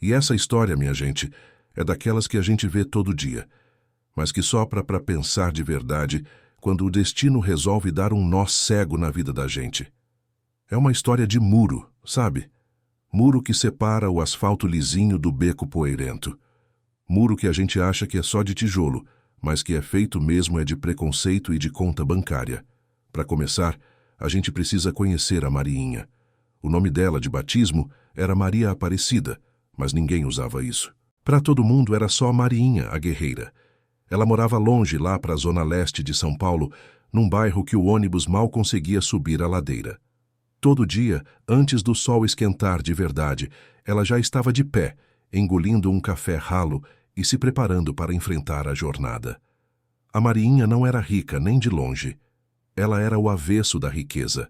E essa história, minha gente, é daquelas que a gente vê todo dia, mas que sopra para pensar de verdade quando o destino resolve dar um nó cego na vida da gente. É uma história de muro, sabe? Muro que separa o asfalto lisinho do beco poeirento. Muro que a gente acha que é só de tijolo, mas que é feito mesmo é de preconceito e de conta bancária. Para começar, a gente precisa conhecer a Mariinha. O nome dela de batismo era Maria Aparecida, mas ninguém usava isso. Para todo mundo era só Mariinha, a guerreira. Ela morava longe, lá para a zona leste de São Paulo, num bairro que o ônibus mal conseguia subir a ladeira. Todo dia, antes do sol esquentar de verdade, ela já estava de pé, engolindo um café ralo e se preparando para enfrentar a jornada. A Mariinha não era rica nem de longe. Ela era o avesso da riqueza.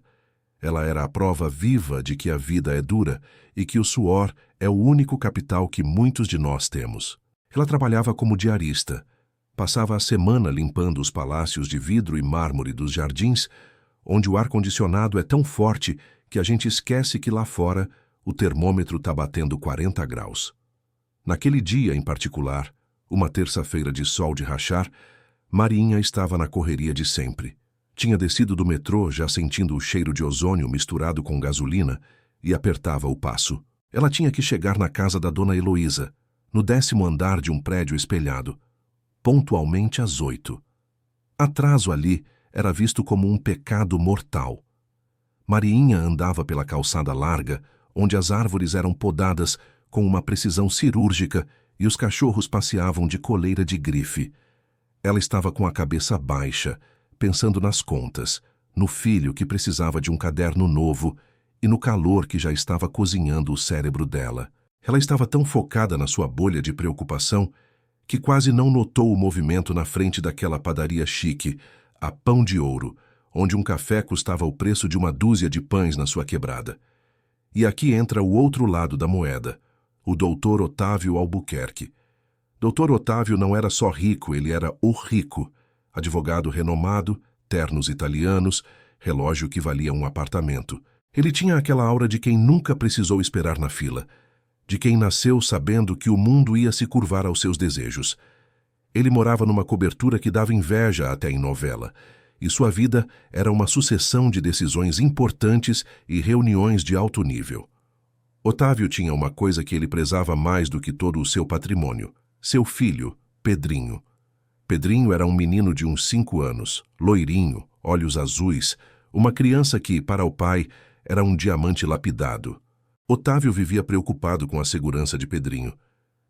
Ela era a prova viva de que a vida é dura e que o suor é o único capital que muitos de nós temos. Ela trabalhava como diarista. Passava a semana limpando os palácios de vidro e mármore dos jardins, onde o ar-condicionado é tão forte que a gente esquece que lá fora o termômetro está batendo 40 graus. Naquele dia em particular, uma terça-feira de sol de rachar, Mariinha estava na correria de sempre. Tinha descido do metrô já sentindo o cheiro de ozônio misturado com gasolina e apertava o passo. Ela tinha que chegar na casa da dona Heloísa, no 10º andar de um prédio espelhado, pontualmente às 8. Atraso ali era visto como um pecado mortal. Mariinha andava pela calçada larga, onde as árvores eram podadas com uma precisão cirúrgica e os cachorros passeavam de coleira de grife. Ela estava com a cabeça baixa, pensando nas contas, no filho que precisava de um caderno novo e no calor que já estava cozinhando o cérebro dela. Ela estava tão focada na sua bolha de preocupação que quase não notou o movimento na frente daquela padaria chique, a Pão de Ouro, onde um café custava o preço de uma dúzia de pães na sua quebrada. E aqui entra o outro lado da moeda, o Dr. Otávio Albuquerque. Dr. Otávio não era só rico, ele era o rico. Advogado renomado, ternos italianos, relógio que valia um apartamento. Ele tinha aquela aura de quem nunca precisou esperar na fila, de quem nasceu sabendo que o mundo ia se curvar aos seus desejos. Ele morava numa cobertura que dava inveja até em novela, e sua vida era uma sucessão de decisões importantes e reuniões de alto nível. Otávio tinha uma coisa que ele prezava mais do que todo o seu patrimônio: seu filho, Pedrinho. Pedrinho era um menino de uns 5 anos, loirinho, olhos azuis, uma criança que, para o pai, era um diamante lapidado. Otávio vivia preocupado com a segurança de Pedrinho.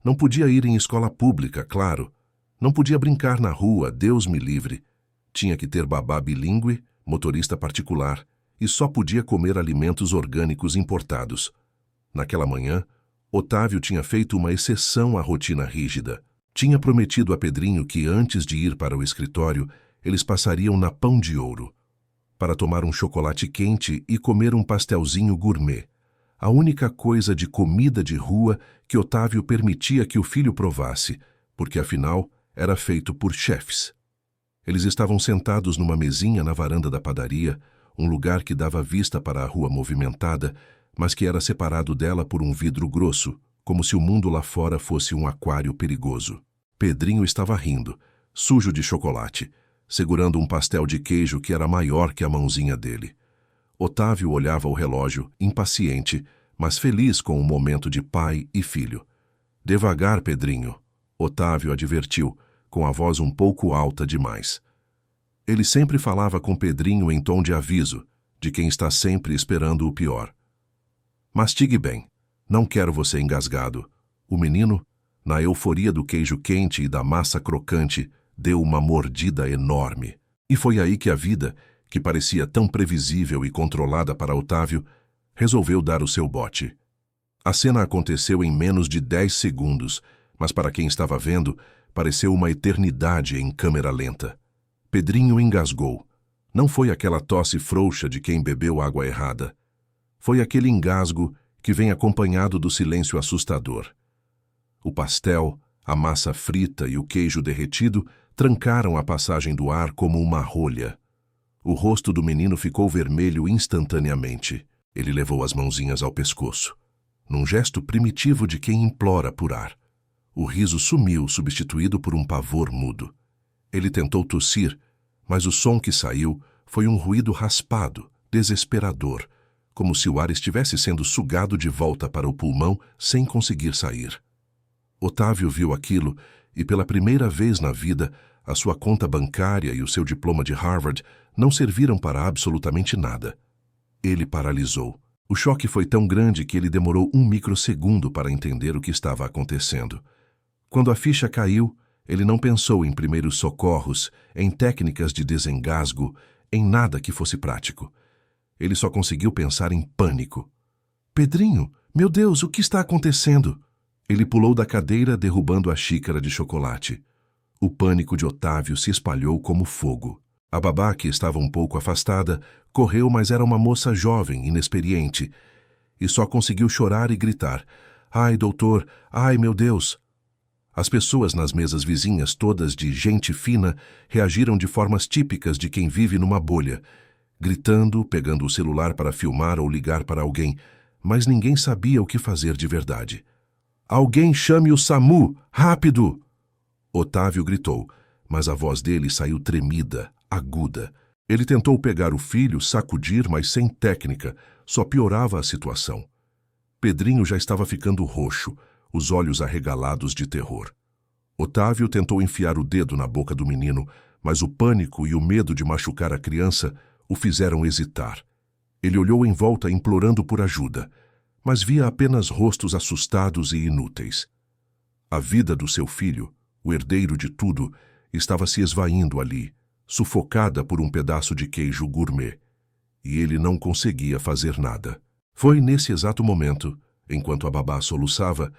Não podia ir em escola pública, claro. Não podia brincar na rua, Deus me livre. Tinha que ter babá bilíngue, motorista particular, e só podia comer alimentos orgânicos importados. Naquela manhã, Otávio tinha feito uma exceção à rotina rígida. Tinha prometido a Pedrinho que, antes de ir para o escritório, eles passariam na Pão de Ouro, para tomar um chocolate quente e comer um pastelzinho gourmet, a única coisa de comida de rua que Otávio permitia que o filho provasse, porque, afinal, era feito por chefes. Eles estavam sentados numa mesinha na varanda da padaria, um lugar que dava vista para a rua movimentada, mas que era separado dela por um vidro grosso, como se o mundo lá fora fosse um aquário perigoso. Pedrinho estava rindo, sujo de chocolate, segurando um pastel de queijo que era maior que a mãozinha dele. Otávio olhava o relógio, impaciente, mas feliz com o momento de pai e filho. Devagar, Pedrinho, Otávio advertiu, com a voz um pouco alta demais. Ele sempre falava com Pedrinho em tom de aviso, de quem está sempre esperando o pior. Mastigue bem, não quero você engasgado. O menino, na euforia do queijo quente e da massa crocante, deu uma mordida enorme. E foi aí que a vida, que parecia tão previsível e controlada para Otávio, resolveu dar o seu bote. A cena aconteceu em menos de 10 segundos, mas para quem estava vendo, pareceu uma eternidade em câmera lenta. Pedrinho engasgou. Não foi aquela tosse frouxa de quem bebeu água errada. Foi aquele engasgo que vem acompanhado do silêncio assustador. O pastel, a massa frita e o queijo derretido trancaram a passagem do ar como uma rolha. O rosto do menino ficou vermelho instantaneamente. Ele levou as mãozinhas ao pescoço. num gesto primitivo de quem implora por ar. O riso sumiu, substituído por um pavor mudo. Ele tentou tossir, mas o som que saiu foi um ruído raspado, desesperador, como se o ar estivesse sendo sugado de volta para o pulmão sem conseguir sair. Otávio viu aquilo e, pela primeira vez na vida, a sua conta bancária e o seu diploma de Harvard não serviram para absolutamente nada. Ele paralisou. O choque foi tão grande que ele demorou 1 microsegundo para entender o que estava acontecendo. Quando a ficha caiu, ele não pensou em primeiros socorros, em técnicas de desengasgo, em nada que fosse prático. Ele só conseguiu pensar em pânico. Pedrinho, meu Deus, o que está acontecendo? Ele pulou da cadeira, derrubando a xícara de chocolate. O pânico de Otávio se espalhou como fogo. A babá, que estava um pouco afastada, correu, mas era uma moça jovem, inexperiente, e só conseguiu chorar e gritar: "Ai, doutor! Ai, meu Deus!" As pessoas nas mesas vizinhas, todas de gente fina, reagiram de formas típicas de quem vive numa bolha, gritando, pegando o celular para filmar ou ligar para alguém, mas ninguém sabia o que fazer de verdade. "Alguém chame o SAMU! Rápido!" Otávio gritou, mas a voz dele saiu tremida, aguda. Ele tentou pegar o filho, sacudir, mas sem técnica, só piorava a situação. Pedrinho já estava ficando roxo, os olhos arregalados de terror. Otávio tentou enfiar o dedo na boca do menino, mas o pânico e o medo de machucar a criança o fizeram hesitar. Ele olhou em volta implorando por ajuda, mas via apenas rostos assustados e inúteis. A vida do seu filho, o herdeiro de tudo, estava se esvaindo ali, sufocada por um pedaço de queijo gourmet, e ele não conseguia fazer nada. Foi nesse exato momento, enquanto a babá soluçava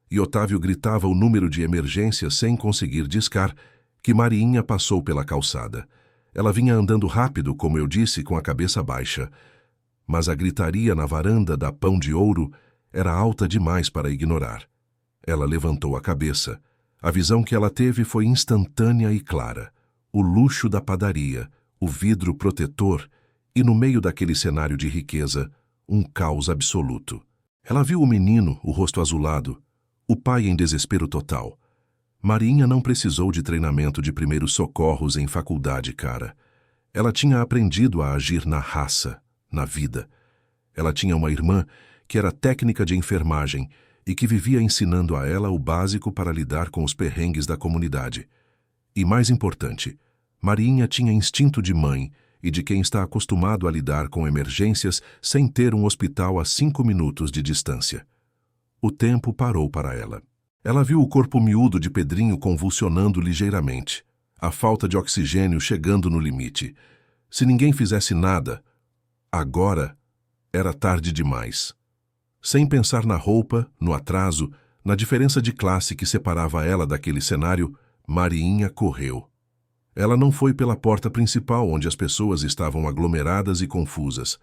e Otávio gritava o número de emergência sem conseguir discar, que Mariinha passou pela calçada. Ela vinha andando rápido, como eu disse, com a cabeça baixa, mas a gritaria na varanda da Pão de Ouro era alta demais para ignorar. Ela levantou a cabeça. A visão que ela teve foi instantânea e clara. O luxo da padaria, o vidro protetor e, no meio daquele cenário de riqueza, um caos absoluto. Ela viu o menino, o rosto azulado, o pai em desespero total. Mariinha não precisou de treinamento de primeiros socorros em faculdade, cara. Ela tinha aprendido a agir na raça, na vida. Ela tinha uma irmã que era técnica de enfermagem e que vivia ensinando a ela o básico para lidar com os perrengues da comunidade. E mais importante, Mariinha tinha instinto de mãe e de quem está acostumado a lidar com emergências sem ter um hospital a 5 minutos de distância. O tempo parou para ela. Ela viu o corpo miúdo de Pedrinho convulsionando ligeiramente, a falta de oxigênio chegando no limite. Se ninguém fizesse nada, agora era tarde demais. Sem pensar na roupa, no atraso, na diferença de classe que separava ela daquele cenário, Mariinha correu. Ela não foi pela porta principal, onde as pessoas estavam aglomeradas e confusas.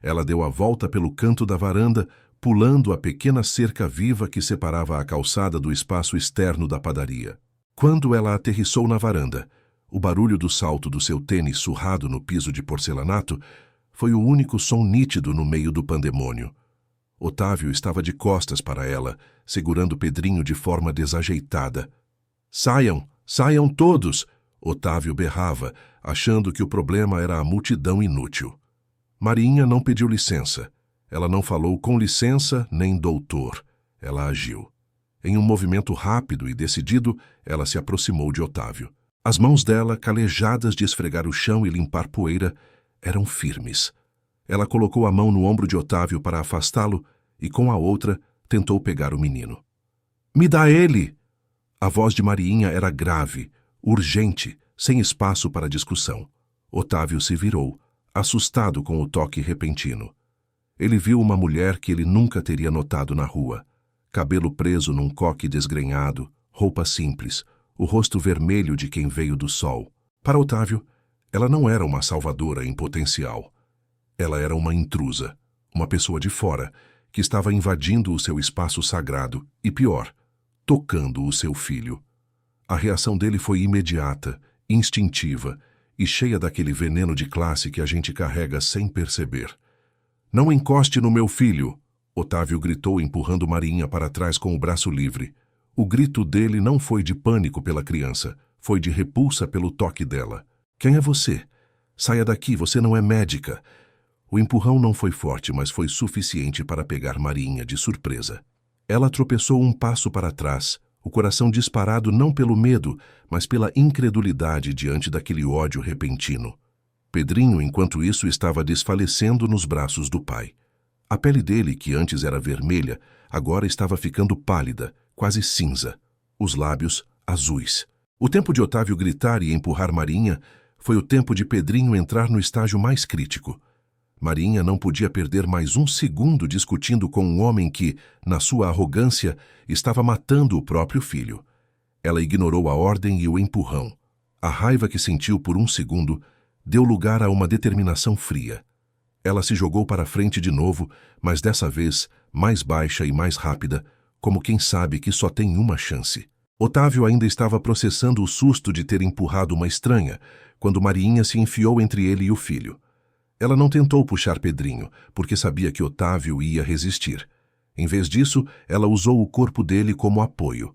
Ela deu a volta pelo canto da varanda, pulando a pequena cerca viva que separava a calçada do espaço externo da padaria. Quando ela aterrissou na varanda, o barulho do salto do seu tênis surrado no piso de porcelanato foi o único som nítido no meio do pandemônio. Otávio estava de costas para ela, segurando Pedrinho de forma desajeitada. "Saiam! Saiam todos!" Otávio berrava, achando que o problema era a multidão inútil. Mariinha não pediu licença. Ela não falou com licença nem doutor. Ela agiu. Em um movimento rápido e decidido, ela se aproximou de Otávio. As mãos dela, calejadas de esfregar o chão e limpar poeira, eram firmes. Ela colocou a mão no ombro de Otávio para afastá-lo e, com a outra, tentou pegar o menino. "Me dá ele!" A voz de Mariinha era grave, urgente, sem espaço para discussão. Otávio se virou, assustado com o toque repentino. Ele viu uma mulher que ele nunca teria notado na rua. Cabelo preso num coque desgrenhado, roupa simples, o rosto vermelho de quem veio do sol. Para Otávio, ela não era uma salvadora em potencial. Ela era uma intrusa, uma pessoa de fora, que estava invadindo o seu espaço sagrado e, pior, tocando o seu filho. A reação dele foi imediata, instintiva e cheia daquele veneno de classe que a gente carrega sem perceber. "Não encoste no meu filho!" Otávio gritou, empurrando Marinha para trás com o braço livre. O grito dele não foi de pânico pela criança, foi de repulsa pelo toque dela. Quem é você? Saia daqui, você não é médica. O empurrão não foi forte, mas foi suficiente para pegar Marinha de surpresa. Ela tropeçou um passo para trás, o coração disparado não pelo medo, mas pela incredulidade diante daquele ódio repentino. Pedrinho, enquanto isso, estava desfalecendo nos braços do pai. A pele dele, que antes era vermelha, agora estava ficando pálida, quase cinza. Os lábios azuis. O tempo de Otávio gritar e empurrar Marinha foi o tempo de Pedrinho entrar no estágio mais crítico. Marinha não podia perder mais um segundo discutindo com um homem que, na sua arrogância, estava matando o próprio filho. Ela ignorou a ordem e o empurrão. A raiva que sentiu por um segundo deu lugar a uma determinação fria. Ela se jogou para frente de novo, mas dessa vez mais baixa e mais rápida, como quem sabe que só tem uma chance. Otávio ainda estava processando o susto de ter empurrado uma estranha, quando Marinha se enfiou entre ele e o filho. Ela não tentou puxar Pedrinho, porque sabia que Otávio ia resistir. Em vez disso, ela usou o corpo dele como apoio.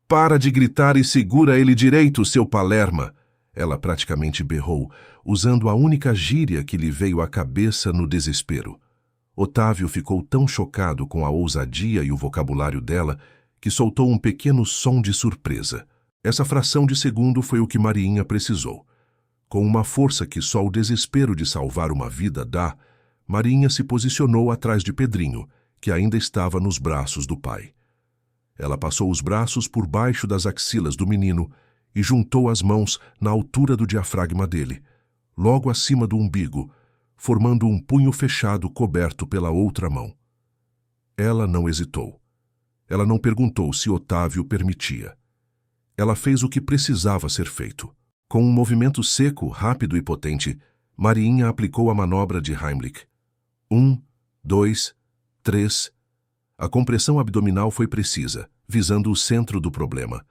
"Para de gritar e segura ele direito, seu palerma!" Ela praticamente berrou, usando a única gíria que lhe veio à cabeça no desespero. Otávio ficou tão chocado com a ousadia e o vocabulário dela que soltou um pequeno som de surpresa. Essa fração de segundo foi o que Marinha precisou. Com uma força que só o desespero de salvar uma vida dá, Marinha se posicionou atrás de Pedrinho, que ainda estava nos braços do pai. Ela passou os braços por baixo das axilas do menino e juntou as mãos na altura do diafragma dele, logo acima do umbigo, formando um punho fechado coberto pela outra mão. Ela não hesitou. Ela não perguntou se Otávio permitia. Ela fez o que precisava ser feito. Com um movimento seco, rápido e potente, Marinha aplicou a manobra de Heimlich. 1, 2, 3. A compressão abdominal foi precisa, visando o centro do problema.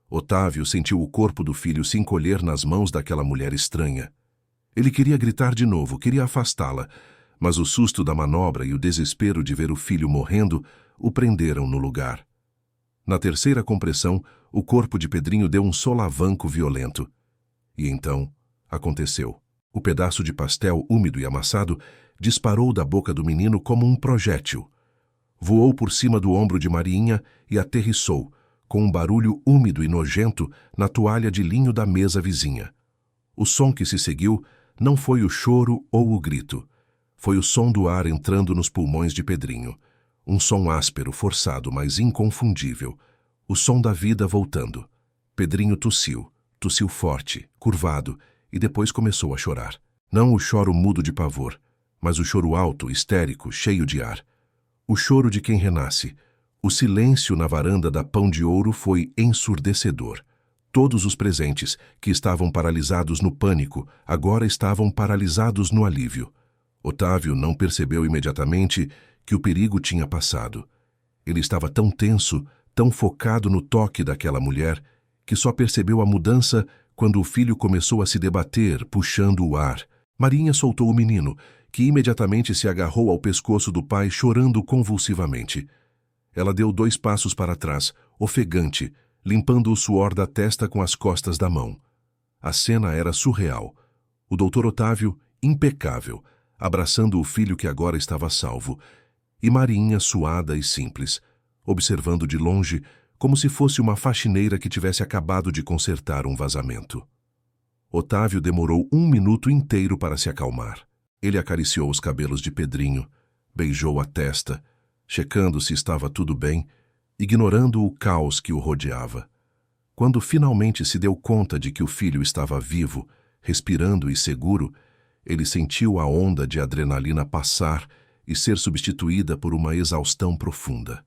Otávio sentiu o corpo do filho se encolher nas mãos daquela mulher estranha. Ele queria gritar de novo, queria afastá-la, mas o susto da manobra e o desespero de ver o filho morrendo o prenderam no lugar. Na terceira compressão, o corpo de Pedrinho deu um solavanco violento. E então, aconteceu. O pedaço de pastel úmido e amassado disparou da boca do menino como um projétil. Voou por cima do ombro de Marinha e aterrissou, com um barulho úmido e nojento, na toalha de linho da mesa vizinha. O som que se seguiu não foi o choro ou o grito. Foi o som do ar entrando nos pulmões de Pedrinho. Um som áspero, forçado, mas inconfundível. O som da vida voltando. Pedrinho tossiu. Tossiu forte, curvado, e depois começou a chorar. Não o choro mudo de pavor, mas o choro alto, histérico, cheio de ar. O choro de quem renasce. O silêncio na varanda da Pão de Ouro foi ensurdecedor. Todos os presentes, que estavam paralisados no pânico, agora estavam paralisados no alívio. Otávio não percebeu imediatamente que o perigo tinha passado. Ele estava tão tenso, tão focado no toque daquela mulher, que só percebeu a mudança quando o filho começou a se debater, puxando o ar. Marinha soltou o menino, que imediatamente se agarrou ao pescoço do pai, chorando convulsivamente. Ela deu 2 passos para trás, ofegante, limpando o suor da testa com as costas da mão. A cena era surreal. O doutor Otávio, impecável, abraçando o filho que agora estava salvo, e Marinha suada e simples, observando de longe, como se fosse uma faxineira que tivesse acabado de consertar um vazamento. Otávio demorou 1 minuto inteiro para se acalmar. Ele acariciou os cabelos de Pedrinho, beijou a testa, checando se estava tudo bem, ignorando o caos que o rodeava. Quando finalmente se deu conta de que o filho estava vivo, respirando e seguro, ele sentiu a onda de adrenalina passar e ser substituída por uma exaustão profunda.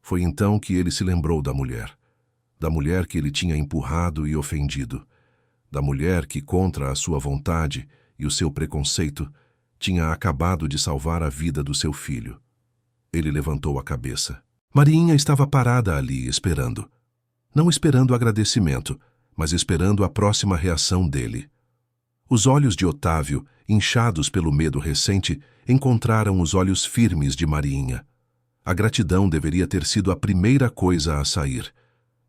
Foi então que ele se lembrou da mulher que ele tinha empurrado e ofendido, da mulher que, contra a sua vontade e o seu preconceito, tinha acabado de salvar a vida do seu filho. Ele levantou a cabeça. Marinha estava parada ali, esperando. Não esperando agradecimento, mas esperando a próxima reação dele. Os olhos de Otávio, inchados pelo medo recente, encontraram os olhos firmes de Marinha. A gratidão deveria ter sido a primeira coisa a sair,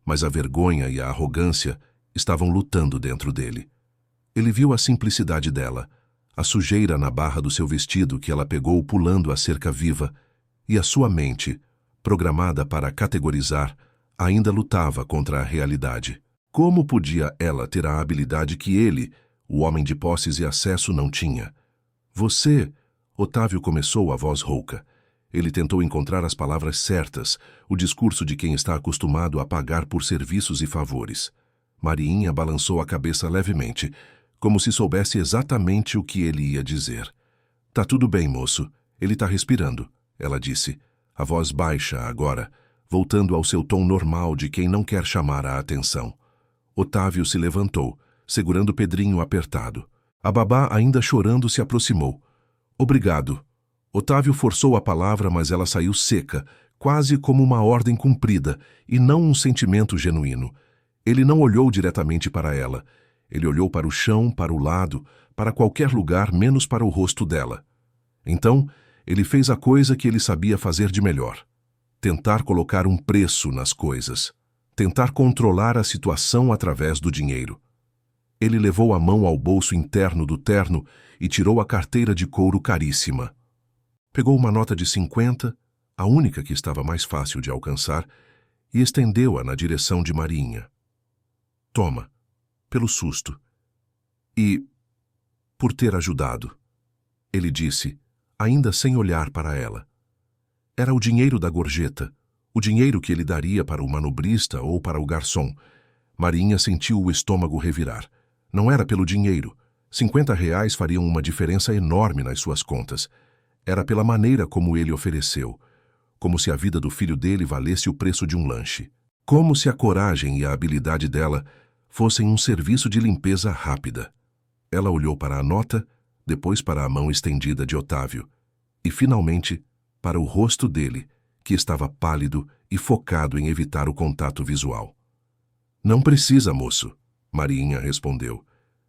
mas a vergonha e a arrogância estavam lutando dentro dele. Ele viu a simplicidade dela, a sujeira na barra do seu vestido que ela pegou pulando a cerca viva, e a sua mente, programada para categorizar, ainda lutava contra a realidade. Como podia ela ter a habilidade que ele, o homem de posses e acesso, não tinha? Você, Otávio começou a voz rouca. Ele tentou encontrar as palavras certas, o discurso de quem está acostumado a pagar por serviços e favores. Mariinha balançou a cabeça levemente, como se soubesse exatamente o que ele ia dizer. Tá tudo bem, moço. Ele tá respirando, ela disse, a voz baixa agora, voltando ao seu tom normal de quem não quer chamar a atenção. Otávio se levantou, segurando Pedrinho apertado. A babá, ainda chorando, se aproximou. Obrigado. Otávio forçou a palavra, mas ela saiu seca, quase como uma ordem cumprida, e não um sentimento genuíno. Ele não olhou diretamente para ela. Ele olhou para o chão, para o lado, para qualquer lugar menos para o rosto dela. Então, ele fez a coisa que ele sabia fazer de melhor. Tentar colocar um preço nas coisas. Tentar controlar a situação através do dinheiro. Ele levou a mão ao bolso interno do terno e tirou a carteira de couro caríssima. Pegou uma nota de 50, a única que estava mais fácil de alcançar, e estendeu-a na direção de Mariinha. Toma, pelo susto. E por ter ajudado, ele disse, ainda sem olhar para ela. Era o dinheiro da gorjeta, o dinheiro que ele daria para o manobrista ou para o garçom. Mariinha sentiu o estômago revirar. Não era pelo dinheiro. R$ 50 fariam uma diferença enorme nas suas contas. Era pela maneira como ele ofereceu. Como se a vida do filho dele valesse o preço de um lanche. Como se a coragem e a habilidade dela fossem um serviço de limpeza rápida. Ela olhou para a nota, depois para a mão estendida de Otávio, e finalmente para o rosto dele, que estava pálido e focado em evitar o contato visual. Não precisa, moço, Mariinha respondeu,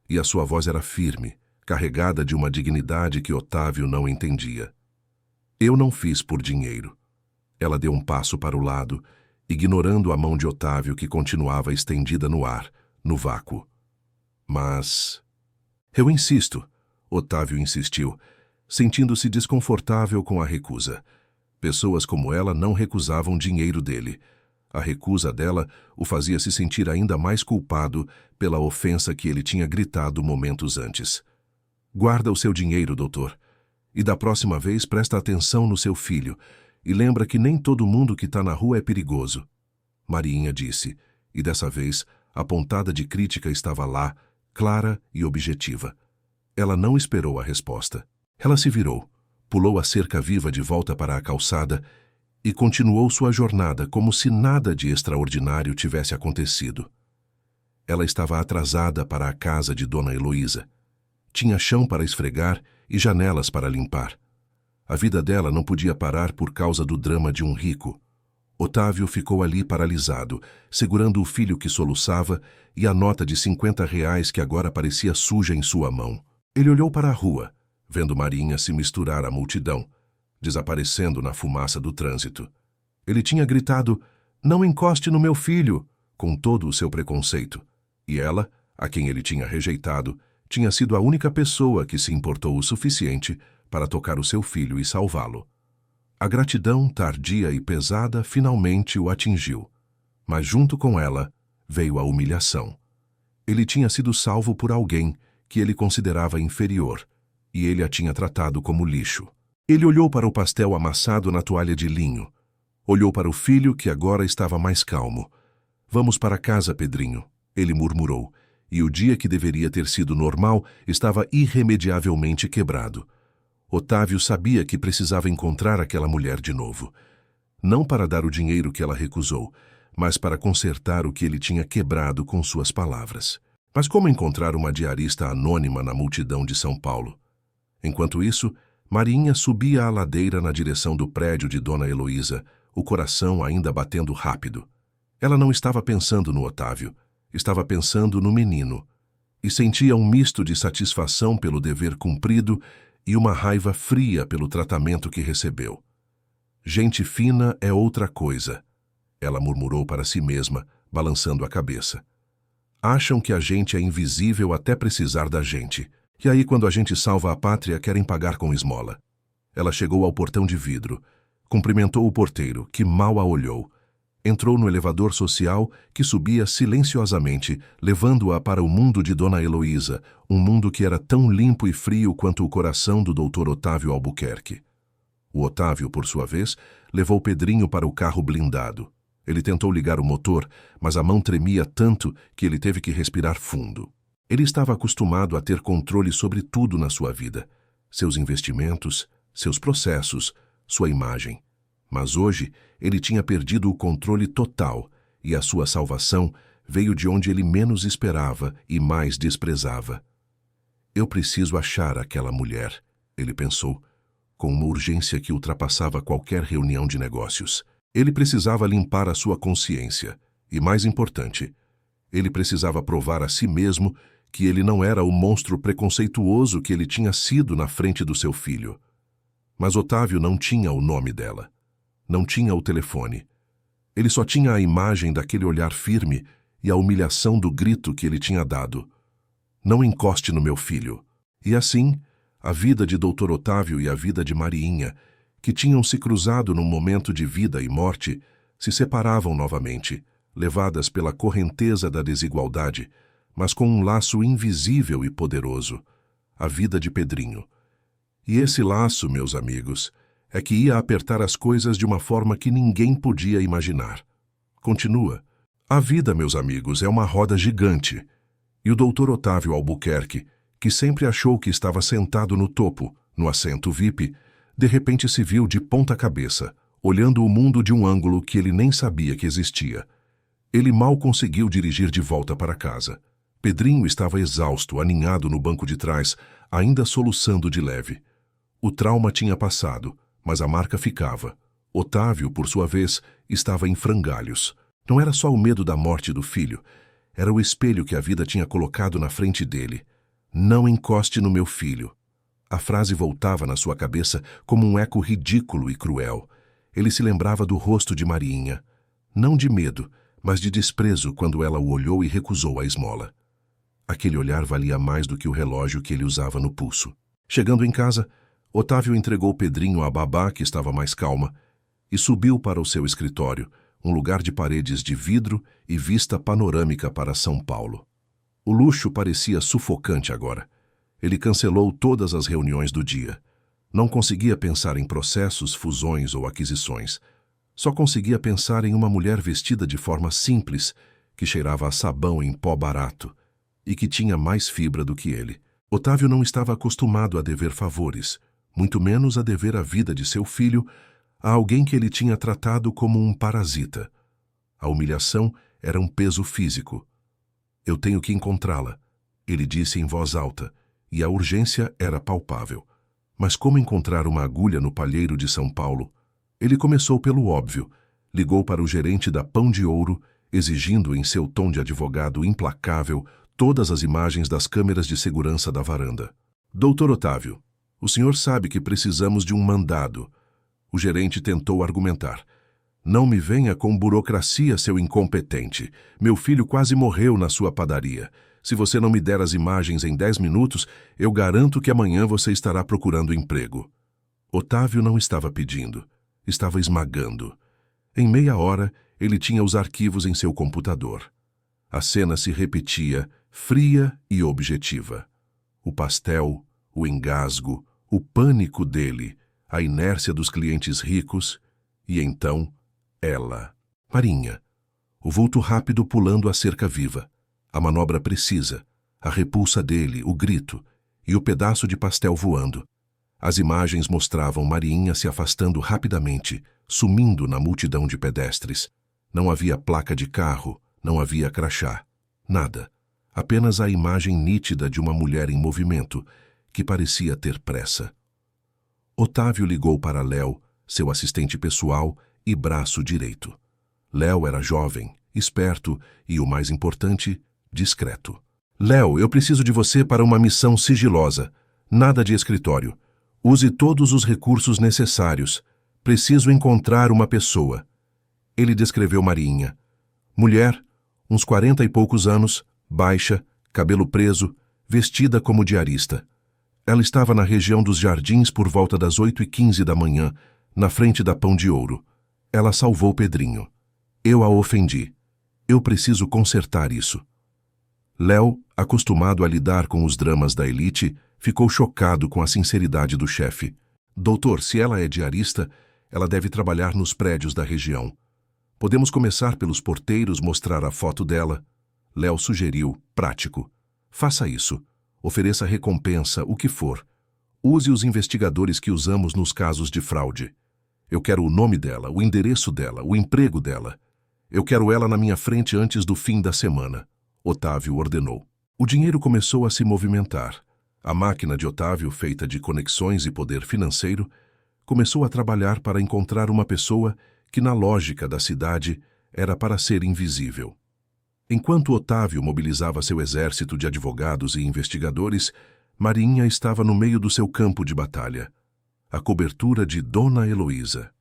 e a sua voz era firme, carregada de uma dignidade que Otávio não entendia. Eu não fiz por dinheiro. Ela deu um passo para o lado, ignorando a mão de Otávio que continuava estendida no ar, no vácuo. Mas... Eu insisto, Otávio insistiu, sentindo-se desconfortável com a recusa. Pessoas como ela não recusavam dinheiro dele. A recusa dela o fazia se sentir ainda mais culpado pela ofensa que ele tinha gritado momentos antes. Guarda o seu dinheiro, doutor. E da próxima vez presta atenção no seu filho. E lembra que nem todo mundo que está na rua é perigoso. Mariinha disse, e dessa vez a pontada de crítica estava lá, clara e objetiva. Ela não esperou a resposta. Ela se virou, pulou a cerca viva de volta para a calçada e continuou sua jornada como se nada de extraordinário tivesse acontecido. Ela estava atrasada para a casa de Dona Heloísa. Tinha chão para esfregar e janelas para limpar. A vida dela não podia parar por causa do drama de um rico. Otávio ficou ali paralisado, segurando o filho que soluçava e a nota de R$ 50 que agora parecia suja em sua mão. Ele olhou para a rua, vendo Mariinha se misturar à multidão, desaparecendo na fumaça do trânsito. Ele tinha gritado, "Não encoste no meu filho!", com todo o seu preconceito. E ela, a quem ele tinha rejeitado, tinha sido a única pessoa que se importou o suficiente para tocar o seu filho e salvá-lo. A gratidão, tardia e pesada, finalmente o atingiu. Mas junto com ela, veio a humilhação. Ele tinha sido salvo por alguém que ele considerava inferior, e ele a tinha tratado como lixo. Ele olhou para o pastel amassado na toalha de linho. Olhou para o filho, que agora estava mais calmo. "Vamos para casa, Pedrinho", ele murmurou, e o dia que deveria ter sido normal estava irremediavelmente quebrado. Otávio sabia que precisava encontrar aquela mulher de novo. Não para dar o dinheiro que ela recusou, mas para consertar o que ele tinha quebrado com suas palavras. Mas como encontrar uma diarista anônima na multidão de São Paulo? Enquanto isso, Mariinha subia a ladeira na direção do prédio de Dona Heloísa, o coração ainda batendo rápido. Ela não estava pensando no Otávio, estava pensando no menino, e sentia um misto de satisfação pelo dever cumprido e uma raiva fria pelo tratamento que recebeu. Gente fina é outra coisa, ela murmurou para si mesma, balançando a cabeça. Acham que a gente é invisível até precisar da gente. E aí, quando a gente salva a pátria, querem pagar com esmola. Ela chegou ao portão de vidro, cumprimentou o porteiro, que mal a olhou. Entrou no elevador social, que subia silenciosamente, levando-a para o mundo de Dona Heloísa, um mundo que era tão limpo e frio quanto o coração do Dr. Otávio Albuquerque. O Otávio, por sua vez, levou Pedrinho para o carro blindado. Ele tentou ligar o motor, mas a mão tremia tanto que ele teve que respirar fundo. Ele estava acostumado a ter controle sobre tudo na sua vida. Seus investimentos, seus processos, sua imagem. Mas hoje ele tinha perdido o controle total e a sua salvação veio de onde ele menos esperava e mais desprezava. Eu preciso achar aquela mulher, ele pensou, com uma urgência que ultrapassava qualquer reunião de negócios. Ele precisava limpar a sua consciência e, mais importante, ele precisava provar a si mesmo que ele não era o monstro preconceituoso que ele tinha sido na frente do seu filho. Mas Otávio não tinha o nome dela. Não tinha o telefone. Ele só tinha a imagem daquele olhar firme e a humilhação do grito que ele tinha dado. Não encoste no meu filho. E assim, a vida de Dr. Otávio e a vida de Mariinha, que tinham se cruzado num momento de vida e morte, se separavam novamente, levadas pela correnteza da desigualdade, mas com um laço invisível e poderoso, a vida de Pedrinho. E esse laço, meus amigos, é que ia apertar as coisas de uma forma que ninguém podia imaginar. Continua. A vida, meus amigos, é uma roda gigante. E o Dr. Otávio Albuquerque, que sempre achou que estava sentado no topo, no assento VIP, de repente se viu de ponta cabeça, olhando o mundo de um ângulo que ele nem sabia que existia. Ele mal conseguiu dirigir de volta para casa. Pedrinho estava exausto, aninhado no banco de trás, ainda soluçando de leve. O trauma tinha passado, mas a marca ficava. Otávio, por sua vez, estava em frangalhos. Não era só o medo da morte do filho, era o espelho que a vida tinha colocado na frente dele. Não encoste no meu filho. A frase voltava na sua cabeça como um eco ridículo e cruel. Ele se lembrava do rosto de Mariinha, não de medo, mas de desprezo quando ela o olhou e recusou a esmola. Aquele olhar valia mais do que o relógio que ele usava no pulso. Chegando em casa, Otávio entregou Pedrinho à babá, que estava mais calma, e subiu para o seu escritório, um lugar de paredes de vidro e vista panorâmica para São Paulo. O luxo parecia sufocante agora. Ele cancelou todas as reuniões do dia. Não conseguia pensar em processos, fusões ou aquisições. Só conseguia pensar em uma mulher vestida de forma simples, que cheirava a sabão em pó barato e que tinha mais fibra do que ele. Otávio não estava acostumado a dever favores, muito menos a dever a vida de seu filho a alguém que ele tinha tratado como um parasita. A humilhação era um peso físico. Eu tenho que encontrá-la, ele disse em voz alta, e a urgência era palpável. Mas como encontrar uma agulha no palheiro de São Paulo? Ele começou pelo óbvio. Ligou para o gerente da Pão de Ouro, exigindo em seu tom de advogado implacável todas as imagens das câmeras de segurança da varanda. Doutor Otávio, o senhor sabe que precisamos de um mandado. O gerente tentou argumentar. Não me venha com burocracia, seu incompetente. Meu filho quase morreu na sua padaria. Se você não me der as imagens em 10 minutos, eu garanto que amanhã você estará procurando emprego. Otávio não estava pedindo, estava esmagando. Em meia hora, ele tinha os arquivos em seu computador. A cena se repetia, fria e objetiva. O pastel, o engasgo, o pânico dele, a inércia dos clientes ricos e então ela, Marinha. O vulto rápido pulando a cerca viva. A manobra precisa, a repulsa dele, o grito, e o pedaço de pastel voando. As imagens mostravam Mariinha se afastando rapidamente, sumindo na multidão de pedestres. Não havia placa de carro, não havia crachá. Nada. Apenas a imagem nítida de uma mulher em movimento, que parecia ter pressa. Otávio ligou para Léo, seu assistente pessoal e braço direito. Léo era jovem, esperto e, o mais importante, discreto. Léo, eu preciso de você para uma missão sigilosa. Nada de escritório. Use todos os recursos necessários. Preciso encontrar uma pessoa. Ele descreveu Mariinha. Mulher, uns 40 e poucos anos, baixa, cabelo preso, vestida como diarista. Ela estava na região dos jardins por volta das 8h15 da manhã, na frente da Pão de Ouro. Ela salvou Pedrinho. Eu a ofendi. Eu preciso consertar isso. Léo, acostumado a lidar com os dramas da elite, ficou chocado com a sinceridade do chefe. Doutor, se ela é diarista, ela deve trabalhar nos prédios da região. Podemos começar pelos porteiros, mostrar a foto dela. Léo sugeriu, prático. Faça isso. Ofereça recompensa, o que for. Use os investigadores que usamos nos casos de fraude. Eu quero o nome dela, o endereço dela, o emprego dela. Eu quero ela na minha frente antes do fim da semana. Otávio ordenou. O dinheiro começou a se movimentar. A máquina de Otávio, feita de conexões e poder financeiro, começou a trabalhar para encontrar uma pessoa que, na lógica da cidade, era para ser invisível. Enquanto Otávio mobilizava seu exército de advogados e investigadores, Mariinha estava no meio do seu campo de batalha. A cobertura de Dona Heloísa.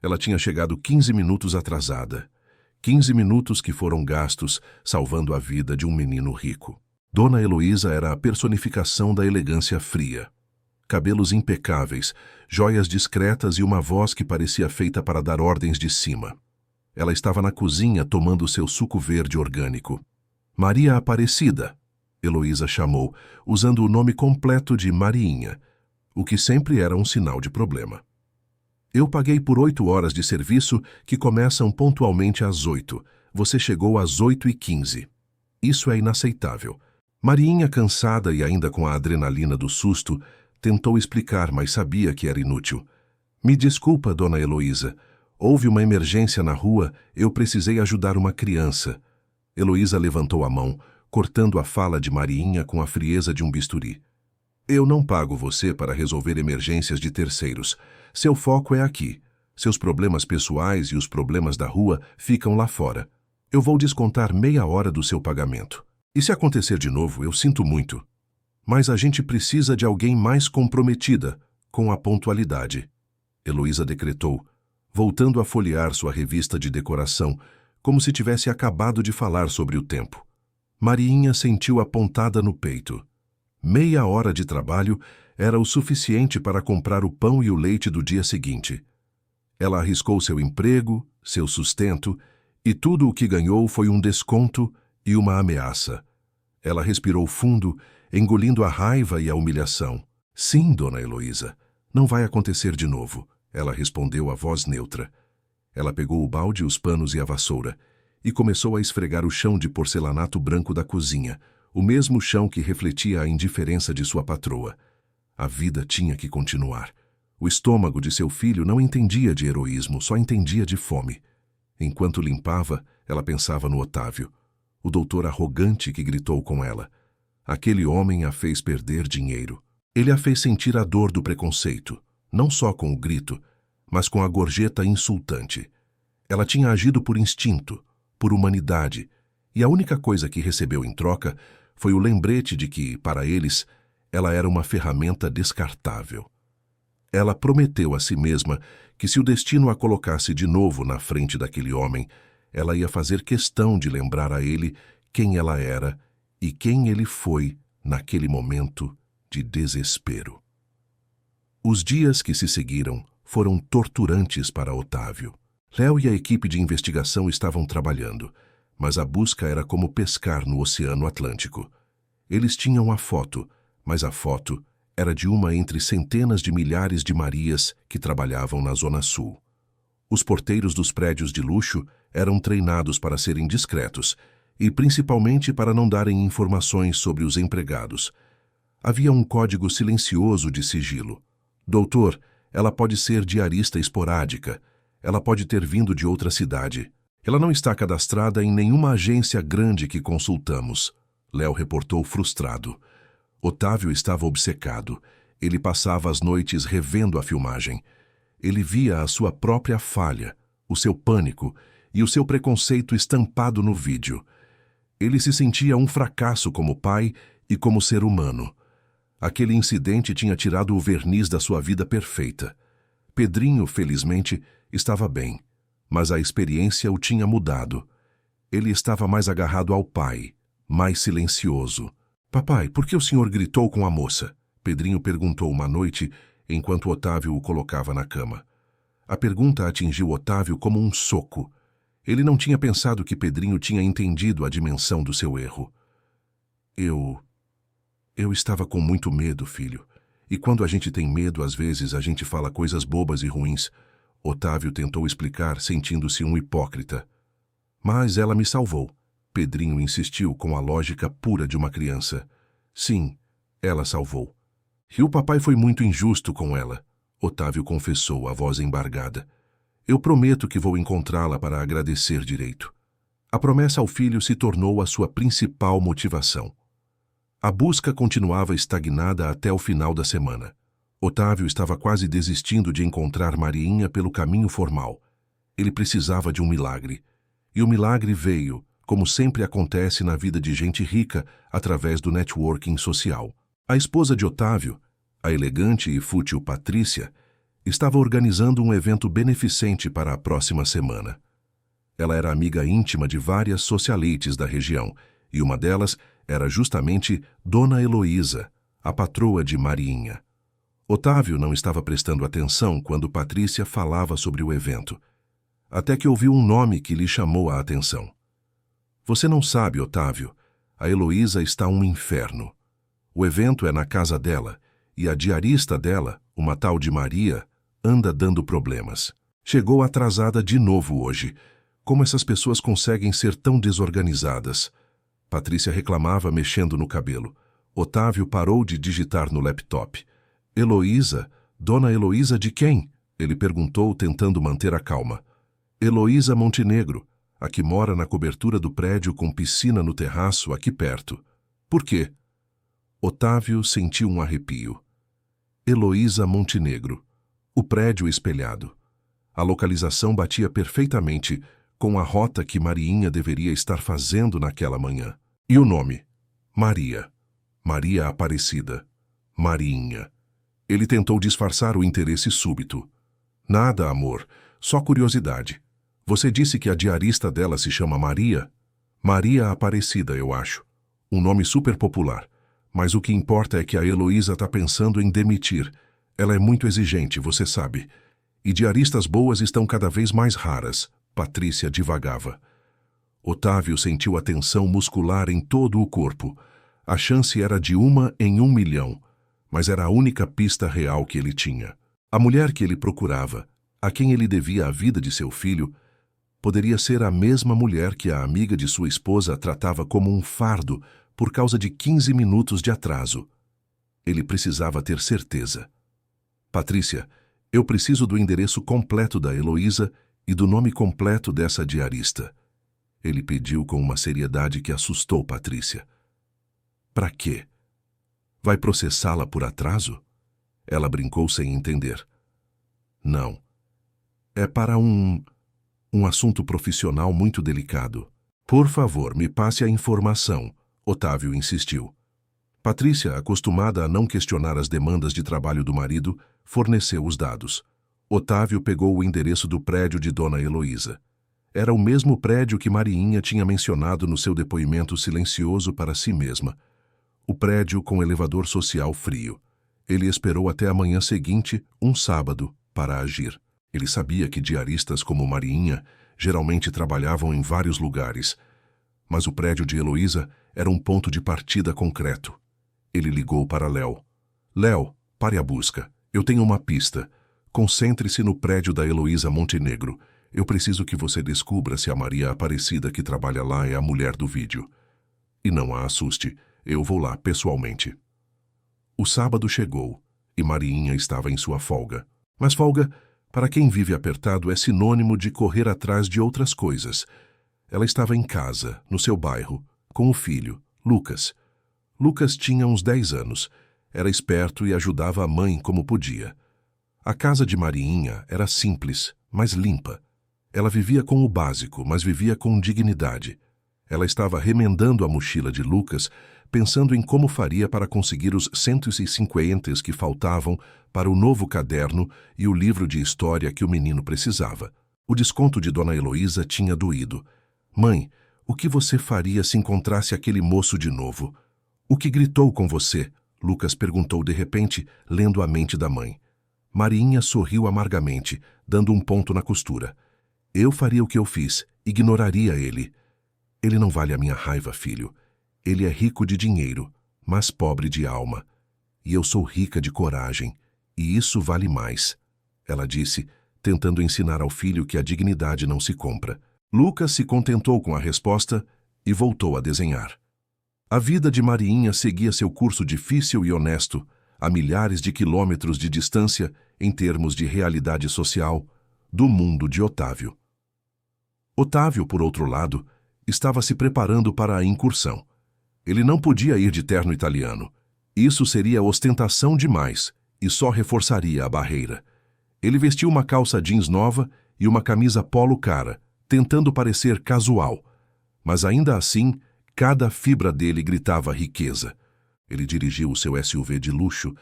Ela tinha chegado 15 minutos atrasada. 15 minutos que foram gastos salvando a vida de um menino rico. Dona Heloísa era a personificação da elegância fria. Cabelos impecáveis, joias discretas e uma voz que parecia feita para dar ordens de cima. Ela estava na cozinha tomando seu suco verde orgânico. Maria Aparecida, Heloísa chamou, usando o nome completo de Mariinha, o que sempre era um sinal de problema. Eu paguei por 8 horas de serviço que começam pontualmente às 8. Você chegou às 8h15. Isso é inaceitável. Mariinha, cansada e ainda com a adrenalina do susto, tentou explicar, mas sabia que era inútil. Me desculpa, Dona Heloísa. Houve uma emergência na rua, eu precisei ajudar uma criança. Heloísa levantou a mão, cortando a fala de Mariinha com a frieza de um bisturi. Eu não pago você para resolver emergências de terceiros. Seu foco é aqui. Seus problemas pessoais e os problemas da rua ficam lá fora. Eu vou descontar meia hora do seu pagamento. E se acontecer de novo, eu sinto muito. Mas a gente precisa de alguém mais comprometida com a pontualidade. Heloísa decretou, voltando a folhear sua revista de decoração, como se tivesse acabado de falar sobre o tempo. Mariinha sentiu a pontada no peito. Meia hora de trabalho era o suficiente para comprar o pão e o leite do dia seguinte. Ela arriscou seu emprego, seu sustento, e tudo o que ganhou foi um desconto e uma ameaça. Ela respirou fundo, engolindo a raiva e a humilhação. Sim, Dona Heloísa, não vai acontecer de novo, ela respondeu a voz neutra. Ela pegou o balde, os panos e a vassoura, e começou a esfregar o chão de porcelanato branco da cozinha, o mesmo chão que refletia a indiferença de sua patroa. A vida tinha que continuar. O estômago de seu filho não entendia de heroísmo, só entendia de fome. Enquanto limpava, ela pensava no Otávio, o doutor arrogante que gritou com ela. Aquele homem a fez perder dinheiro. Ele a fez sentir a dor do preconceito, não só com o grito, mas com a gorjeta insultante. Ela tinha agido por instinto, por humanidade, e a única coisa que recebeu em troca foi o lembrete de que, para eles, ela era uma ferramenta descartável. Ela prometeu a si mesma que se o destino a colocasse de novo na frente daquele homem, ela ia fazer questão de lembrar a ele quem ela era e quem ele foi naquele momento de desespero. Os dias que se seguiram foram torturantes para Otávio. Léo e a equipe de investigação estavam trabalhando, mas a busca era como pescar no Oceano Atlântico. Eles tinham a foto, mas a foto era de uma entre centenas de milhares de Marias que trabalhavam na Zona Sul. Os porteiros dos prédios de luxo eram treinados para serem discretos e principalmente para não darem informações sobre os empregados. Havia um código silencioso de sigilo. Doutor, ela pode ser diarista esporádica. Ela pode ter vindo de outra cidade. Ela não está cadastrada em nenhuma agência grande que consultamos. Léo reportou frustrado. Otávio estava obcecado. Ele passava as noites revendo a filmagem. Ele via a sua própria falha, o seu pânico e o seu preconceito estampado no vídeo. Ele se sentia um fracasso como pai e como ser humano. Aquele incidente tinha tirado o verniz da sua vida perfeita. Pedrinho, felizmente, estava bem, mas a experiência o tinha mudado. Ele estava mais agarrado ao pai, mais silencioso. Papai, por que o senhor gritou com a moça? Pedrinho perguntou uma noite, enquanto Otávio o colocava na cama. A pergunta atingiu Otávio como um soco. Ele não tinha pensado que Pedrinho tinha entendido a dimensão do seu erro. Eu estava com muito medo, filho. E quando a gente tem medo, às vezes a gente fala coisas bobas e ruins. Otávio tentou explicar, sentindo-se um hipócrita. Mas ela me salvou. Pedrinho insistiu com a lógica pura de uma criança. Sim, ela salvou. E o papai foi muito injusto com ela. Otávio confessou, a voz embargada. Eu prometo que vou encontrá-la para agradecer direito. A promessa ao filho se tornou a sua principal motivação. A busca continuava estagnada até o final da semana. Otávio estava quase desistindo de encontrar Mariinha pelo caminho formal. Ele precisava de um milagre. E o milagre veio, como sempre acontece na vida de gente rica, através do networking social. A esposa de Otávio, a elegante e fútil Patrícia, estava organizando um evento beneficente para a próxima semana. Ela era amiga íntima de várias socialites da região, e uma delas era justamente Dona Heloísa, a patroa de Mariinha. Otávio não estava prestando atenção quando Patrícia falava sobre o evento, até que ouviu um nome que lhe chamou a atenção. Você não sabe, Otávio, a Heloísa está um inferno. O evento é na casa dela, e a diarista dela, uma tal de Maria, anda dando problemas. Chegou atrasada de novo hoje. Como essas pessoas conseguem ser tão desorganizadas? Patrícia reclamava mexendo no cabelo. Otávio parou de digitar no laptop. Heloísa? Dona Heloísa de quem? Ele perguntou, tentando manter a calma. Heloísa Montenegro, a que mora na cobertura do prédio com piscina no terraço aqui perto. Por quê? Otávio sentiu um arrepio. Heloísa Montenegro. O prédio espelhado. A localização batia perfeitamente com a rota que Mariinha deveria estar fazendo naquela manhã. E o nome? Maria. Maria Aparecida. Mariinha. Ele tentou disfarçar o interesse súbito. Nada, amor. Só curiosidade. Você disse que a diarista dela se chama Maria? Maria Aparecida, eu acho. Um nome super popular. Mas o que importa é que a Heloísa está pensando em demitir. Ela é muito exigente, você sabe. E diaristas boas estão cada vez mais raras. Patrícia divagava. Otávio sentiu a tensão muscular em todo o corpo. A chance era de 1 em 1 milhão, mas era a única pista real que ele tinha. A mulher que ele procurava, a quem ele devia a vida de seu filho, poderia ser a mesma mulher que a amiga de sua esposa tratava como um fardo por causa de 15 minutos de atraso. Ele precisava ter certeza. Patrícia, eu preciso do endereço completo da Heloísa e do nome completo dessa diarista. Ele pediu com uma seriedade que assustou Patrícia. Para quê? Vai processá-la por atraso? Ela brincou sem entender. Não. É para um assunto profissional muito delicado. Por favor, me passe a informação, Otávio insistiu. Patrícia, acostumada a não questionar as demandas de trabalho do marido, forneceu os dados. Otávio pegou o endereço do prédio de Dona Heloísa. Era o mesmo prédio que Mariinha tinha mencionado no seu depoimento silencioso para si mesma. O prédio com elevador social frio. Ele esperou até a manhã seguinte, um sábado, para agir. Ele sabia que diaristas como Mariinha geralmente trabalhavam em vários lugares, mas o prédio de Heloísa era um ponto de partida concreto. Ele ligou para Léo. Léo, pare a busca. Eu tenho uma pista. Concentre-se no prédio da Heloísa Montenegro. Eu preciso que você descubra se a Maria Aparecida que trabalha lá é a mulher do vídeo. E não a assuste, eu vou lá pessoalmente. O sábado chegou e Mariinha estava em sua folga. Mas folga, para quem vive apertado, é sinônimo de correr atrás de outras coisas. Ela estava em casa, no seu bairro, com o filho, Lucas. Lucas tinha uns 10 anos. Era esperto e ajudava a mãe como podia. A casa de Mariinha era simples, mas limpa. Ela vivia com o básico, mas vivia com dignidade. Ela estava remendando a mochila de Lucas pensando em como faria para conseguir os 150 que faltavam para o novo caderno e o livro de história que o menino precisava. O desconto de Dona Heloísa tinha doído. Mãe, o que você faria se encontrasse aquele moço de novo? O que gritou com você? Lucas perguntou de repente, lendo a mente da mãe. Mariinha sorriu amargamente, dando um ponto na costura. Eu faria o que eu fiz, ignoraria ele. Ele não vale a minha raiva, filho. Ele é rico de dinheiro, mas pobre de alma. E eu sou rica de coragem, e isso vale mais, ela disse, tentando ensinar ao filho que a dignidade não se compra. Lucas se contentou com a resposta e voltou a desenhar. A vida de Mariinha seguia seu curso difícil e honesto, a milhares de quilômetros de distância, em termos de realidade social, do mundo de Otávio. Otávio, por outro lado, estava se preparando para a incursão. Ele não podia ir de terno italiano. Isso seria ostentação demais e só reforçaria a barreira. Ele vestiu uma calça jeans nova e uma camisa polo cara, tentando parecer casual. Mas ainda assim, cada fibra dele gritava riqueza. Ele dirigiu o seu SUV de luxo,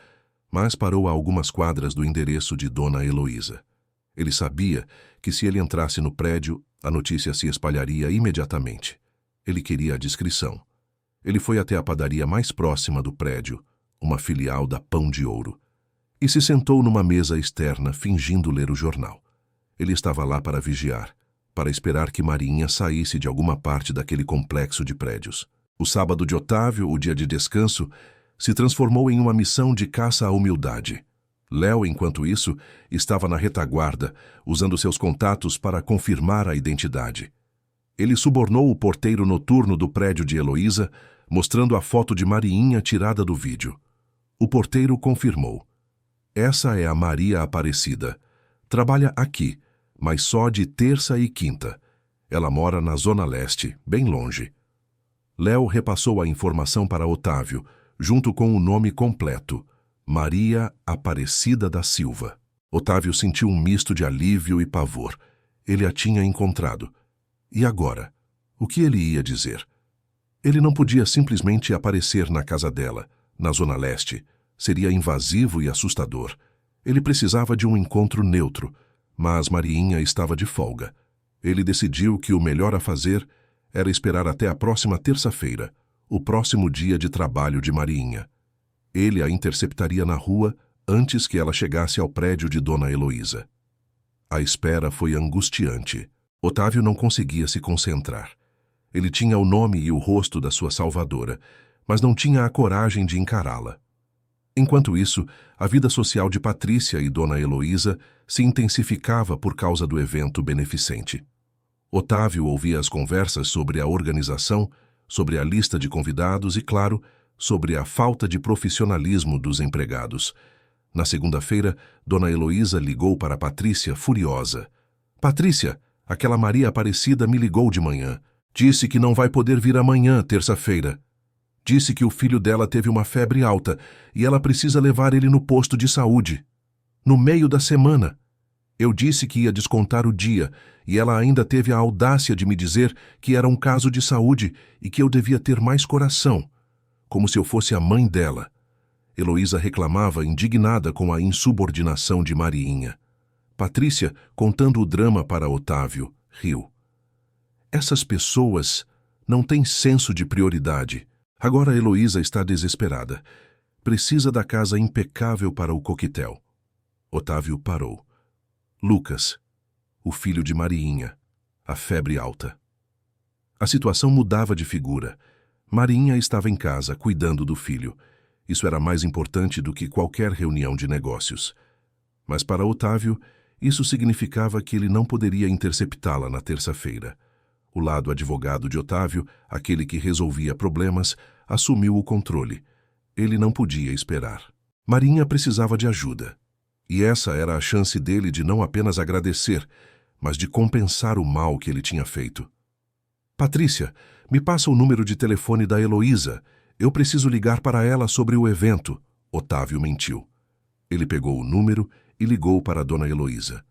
mas parou a algumas quadras do endereço de Dona Heloísa. Ele sabia que se ele entrasse no prédio, a notícia se espalharia imediatamente. Ele queria a discrição. Ele foi até a padaria mais próxima do prédio, uma filial da Pão de Ouro, e se sentou numa mesa externa, fingindo ler o jornal. Ele estava lá para vigiar, para esperar que Mariinha saísse de alguma parte daquele complexo de prédios. O sábado de Otávio, o dia de descanso, se transformou em uma missão de caça à humildade. Léo, enquanto isso, estava na retaguarda, usando seus contatos para confirmar a identidade. Ele subornou o porteiro noturno do prédio de Heloísa, mostrando a foto de Mariinha tirada do vídeo. O porteiro confirmou. Essa é a Maria Aparecida. Trabalha aqui, mas só de terça e quinta. Ela mora na Zona Leste, bem longe. Léo repassou a informação para Otávio, junto com o nome completo. Maria Aparecida da Silva. Otávio sentiu um misto de alívio e pavor. Ele a tinha encontrado. E agora? O que ele ia dizer? Ele não podia simplesmente aparecer na casa dela, na Zona Leste. Seria invasivo e assustador. Ele precisava de um encontro neutro, mas Mariinha estava de folga. Ele decidiu que o melhor a fazer era esperar até a próxima terça-feira, o próximo dia de trabalho de Mariinha. Ele a interceptaria na rua antes que ela chegasse ao prédio de Dona Heloísa. A espera foi angustiante. Otávio não conseguia se concentrar. Ele tinha o nome e o rosto da sua salvadora, mas não tinha a coragem de encará-la. Enquanto isso, a vida social de Patrícia e Dona Heloísa se intensificava por causa do evento beneficente. Otávio ouvia as conversas sobre a organização, sobre a lista de convidados e, claro, sobre a falta de profissionalismo dos empregados. Na segunda-feira, Dona Heloísa ligou para Patrícia furiosa. Patrícia, aquela Maria Aparecida me ligou de manhã. Disse que não vai poder vir amanhã, terça-feira. Disse que o filho dela teve uma febre alta e ela precisa levar ele no posto de saúde. No meio da semana. Eu disse que ia descontar o dia e ela ainda teve a audácia de me dizer que era um caso de saúde e que eu devia ter mais coração, como se eu fosse a mãe dela. Heloísa reclamava, indignada com a insubordinação de Mariinha. Patrícia, contando o drama para Otávio, riu. Essas pessoas não têm senso de prioridade. Agora Heloísa está desesperada. Precisa da casa impecável para o coquetel. Otávio parou. Lucas, o filho de Mariinha, a febre alta. A situação mudava de figura. Mariinha estava em casa, cuidando do filho. Isso era mais importante do que qualquer reunião de negócios. Mas para Otávio, isso significava que ele não poderia interceptá-la na terça-feira. O lado advogado de Otávio, aquele que resolvia problemas, assumiu o controle. Ele não podia esperar. Mariinha precisava de ajuda. E essa era a chance dele de não apenas agradecer, mas de compensar o mal que ele tinha feito. Patrícia, me passa o número de telefone da Heloísa. Eu preciso ligar para ela sobre o evento. Otávio mentiu. Ele pegou o número e ligou para Dona Heloísa.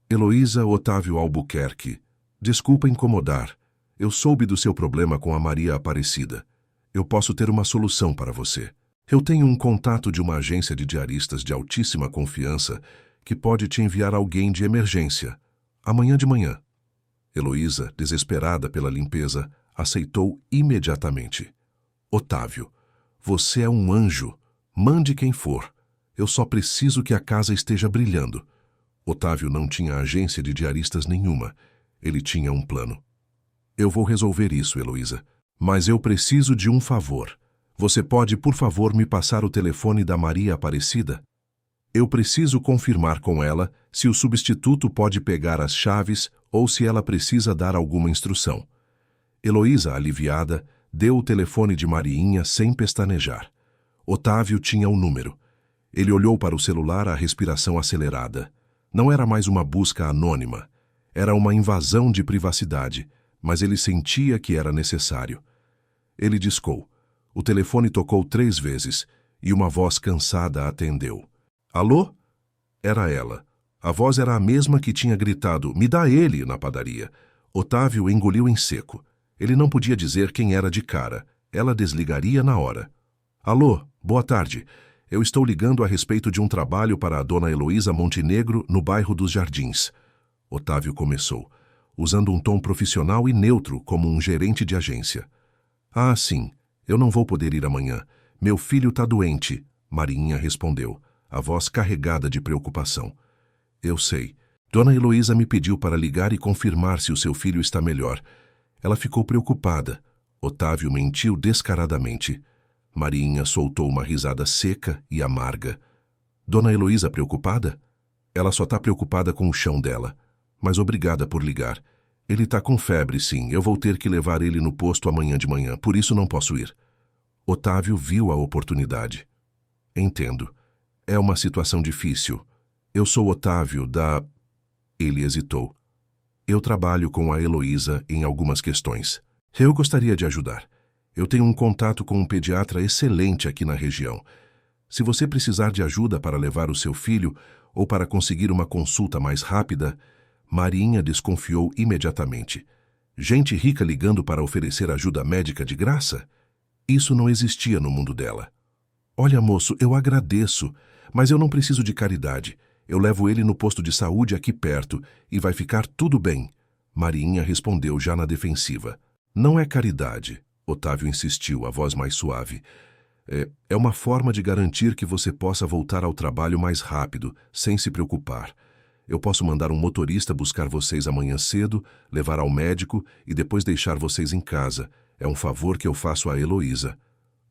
Heloísa Otávio Albuquerque. Desculpa incomodar. Eu soube do seu problema com a Maria Aparecida. eu posso ter uma solução para você. Eu tenho um contato de uma agência de diaristas de altíssima confiança que pode te enviar alguém de emergência, amanhã de manhã. Heloísa, desesperada pela limpeza, aceitou imediatamente. Otávio, você é um anjo. Mande quem for. Eu só preciso que a casa esteja brilhando. Otávio não tinha agência de diaristas nenhuma. Ele tinha um plano. Eu vou resolver isso, Heloísa. Mas eu preciso de um favor. Você pode, por favor, me passar o telefone da Maria Aparecida? Eu preciso confirmar com ela se o substituto pode pegar as chaves ou se ela precisa dar alguma instrução. Heloísa, aliviada, deu o telefone de Mariinha sem pestanejar. Otávio tinha o número. Ele olhou para o celular, a respiração acelerada. Não era mais uma busca anônima. Era uma invasão de privacidade, mas ele sentia que era necessário. Ele discou. O telefone tocou 3 vezes e uma voz cansada atendeu. Alô? Era ela. A voz era a mesma que tinha gritado, me dá ele, na padaria. Otávio engoliu em seco. Ele não podia dizer quem era de cara. Ela desligaria na hora. Alô, boa tarde. Eu estou ligando a respeito de um trabalho para a dona Heloísa Montenegro no bairro dos Jardins. Otávio começou, usando um tom profissional e neutro como um gerente de agência. Ah, sim. Eu não vou poder ir amanhã. Meu filho está doente, Mariinha respondeu, a voz carregada de preocupação. Eu sei. Dona Heloísa me pediu para ligar e confirmar se o seu filho está melhor. Ela ficou preocupada. Otávio mentiu descaradamente. Mariinha soltou uma risada seca e amarga. Dona Heloísa preocupada? Ela só está preocupada com o chão dela. Mas obrigada por ligar. Ele está com febre, sim. Eu vou ter que levar ele no posto amanhã de manhã, por isso não posso ir. Otávio viu a oportunidade. Entendo. É uma situação difícil. Eu sou Otávio da... Ele hesitou. Eu trabalho com a Heloísa em algumas questões. Eu gostaria de ajudar. Eu tenho um contato com um pediatra excelente aqui na região. Se você precisar de ajuda para levar o seu filho ou para conseguir uma consulta mais rápida... Mariinha desconfiou imediatamente. Gente rica ligando para oferecer ajuda médica de graça? Isso não existia no mundo dela. Olha, moço, eu agradeço, mas eu não preciso de caridade. Eu levo ele no posto de saúde aqui perto e vai ficar tudo bem. Mariinha respondeu já na defensiva. Não é caridade, Otávio insistiu, a voz mais suave. É uma forma de garantir que você possa voltar ao trabalho mais rápido, sem se preocupar. Eu posso mandar um motorista buscar vocês amanhã cedo, levar ao médico e depois deixar vocês em casa. É um favor que eu faço a Heloísa.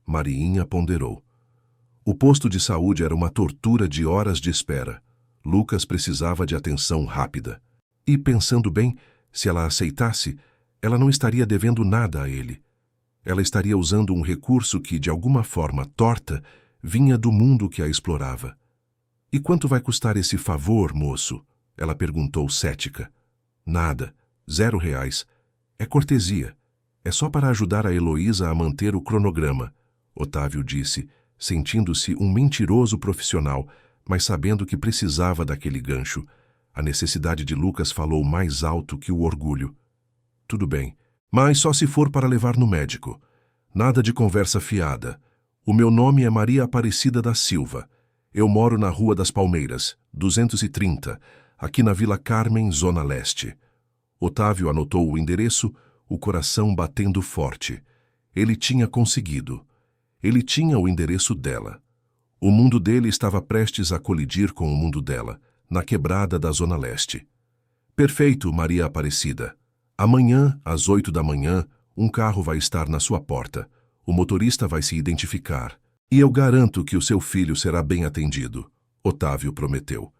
Mariinha ponderou. O posto de saúde era uma tortura de horas de espera. Lucas precisava de atenção rápida. E, pensando bem, se ela aceitasse, ela não estaria devendo nada a ele. Ela estaria usando um recurso que, de alguma forma torta, vinha do mundo que a explorava. E quanto vai custar esse favor, moço? Ela perguntou cética. Nada. R$0. É cortesia. É só para ajudar a Heloísa a manter o cronograma, Otávio disse, sentindo-se um mentiroso profissional, mas sabendo que precisava daquele gancho. A necessidade de Lucas falou mais alto que o orgulho. Tudo bem, mas só se for para levar no médico. Nada de conversa fiada. O meu nome é Maria Aparecida da Silva. Eu moro na Rua das Palmeiras, 230, aqui na Vila Carmen, Zona Leste. Otávio anotou o endereço, o coração batendo forte. Ele tinha conseguido. Ele tinha o endereço dela. O mundo dele estava prestes a colidir com o mundo dela, na quebrada da Zona Leste. Perfeito, Maria Aparecida. Amanhã, às 8 da manhã, um carro vai estar na sua porta. O motorista vai se identificar. E eu garanto que o seu filho será bem atendido, Otávio prometeu.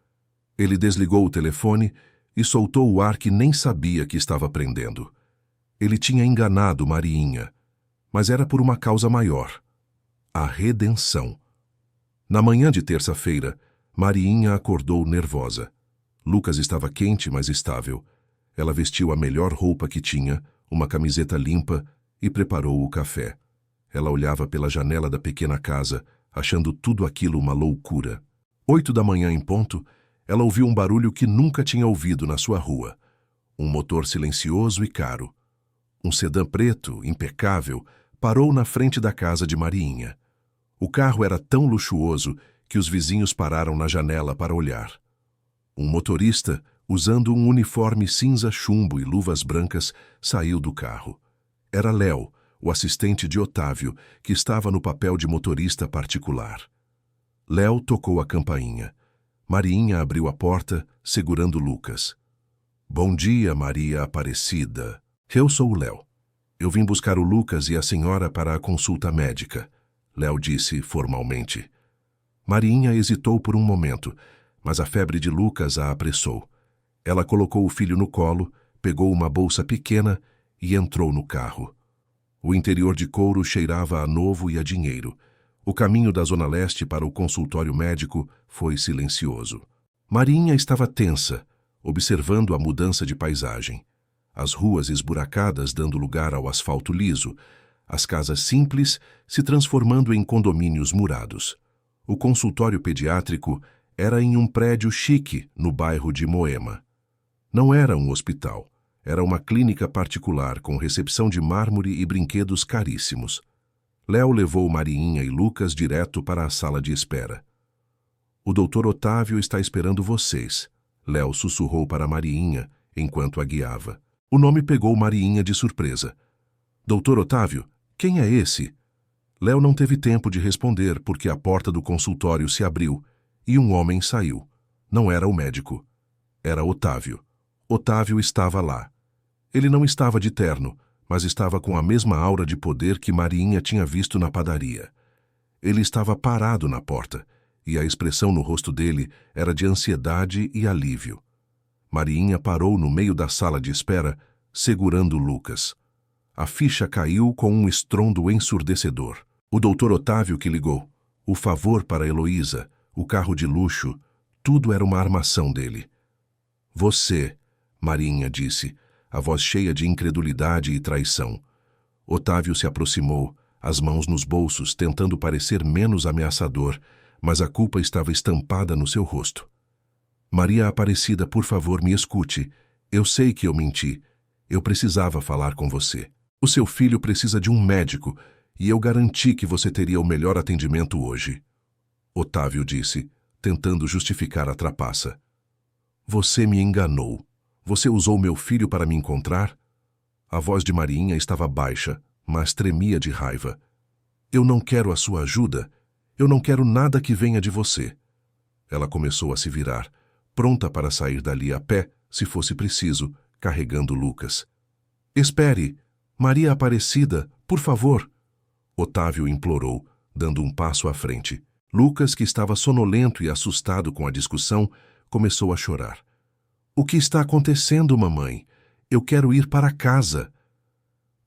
Ele desligou o telefone e soltou o ar que nem sabia que estava prendendo. Ele tinha enganado Mariinha, mas era por uma causa maior. A redenção. Na manhã de terça-feira, Mariinha acordou nervosa. Lucas estava quente, mas estável. Ela vestiu a melhor roupa que tinha, uma camiseta limpa, e preparou o café. Ela olhava pela janela da pequena casa, achando tudo aquilo uma loucura. 8 da manhã em ponto, ela ouviu um barulho que nunca tinha ouvido na sua rua. Um motor silencioso e caro. Um sedã preto, impecável, parou na frente da casa de Mariinha. O carro era tão luxuoso que os vizinhos pararam na janela para olhar. Um motorista, usando um uniforme cinza chumbo e luvas brancas, saiu do carro. Era Léo, o assistente de Otávio, que estava no papel de motorista particular. Léo tocou a campainha. Mariinha abriu a porta, segurando Lucas. Bom dia, Maria Aparecida. Eu sou o Léo. Eu vim buscar o Lucas e a senhora para a consulta médica, Léo disse formalmente. Mariinha hesitou por um momento, mas a febre de Lucas a apressou. Ela colocou o filho no colo, pegou uma bolsa pequena e entrou no carro. O interior de couro cheirava a novo e a dinheiro. O caminho da Zona Leste para o consultório médico foi silencioso. Mariinha estava tensa, observando a mudança de paisagem. As ruas esburacadas dando lugar ao asfalto liso, as casas simples se transformando em condomínios murados. O consultório pediátrico era em um prédio chique no bairro de Moema. Não era um hospital, era uma clínica particular com recepção de mármore e brinquedos caríssimos. Léo levou Mariinha e Lucas direto para a sala de espera. O doutor Otávio está esperando vocês, Léo sussurrou para Mariinha enquanto a guiava. O nome pegou Mariinha de surpresa. Doutor Otávio, quem é esse? Léo não teve tempo de responder porque a porta do consultório se abriu e um homem saiu. Não era o médico. Era Otávio. Otávio estava lá. Ele não estava de terno, mas estava com a mesma aura de poder que Mariinha tinha visto na padaria. Ele estava parado na porta, e a expressão no rosto dele era de ansiedade e alívio. Mariinha parou no meio da sala de espera, segurando Lucas. A ficha caiu com um estrondo ensurdecedor. O doutor Otávio que ligou. O favor para Heloísa, o carro de luxo, tudo era uma armação dele. Você, Mariinha disse, a voz cheia de incredulidade e traição. Otávio se aproximou, as mãos nos bolsos, tentando parecer menos ameaçador, mas a culpa estava estampada no seu rosto. Maria Aparecida, por favor, me escute. Eu sei que eu menti. Eu precisava falar com você. O seu filho precisa de um médico, e eu garanti que você teria o melhor atendimento hoje. Otávio disse, tentando justificar a trapaça. Você me enganou. Você usou meu filho para me encontrar? A voz de Mariinha estava baixa, mas tremia de raiva. Eu não quero a sua ajuda. Eu não quero nada que venha de você. Ela começou a se virar, pronta para sair dali a pé, se fosse preciso, carregando Lucas. Espere! Maria Aparecida, por favor! Otávio implorou, dando um passo à frente. Lucas, que estava sonolento e assustado com a discussão, começou a chorar. O que está acontecendo, mamãe? Eu quero ir para casa.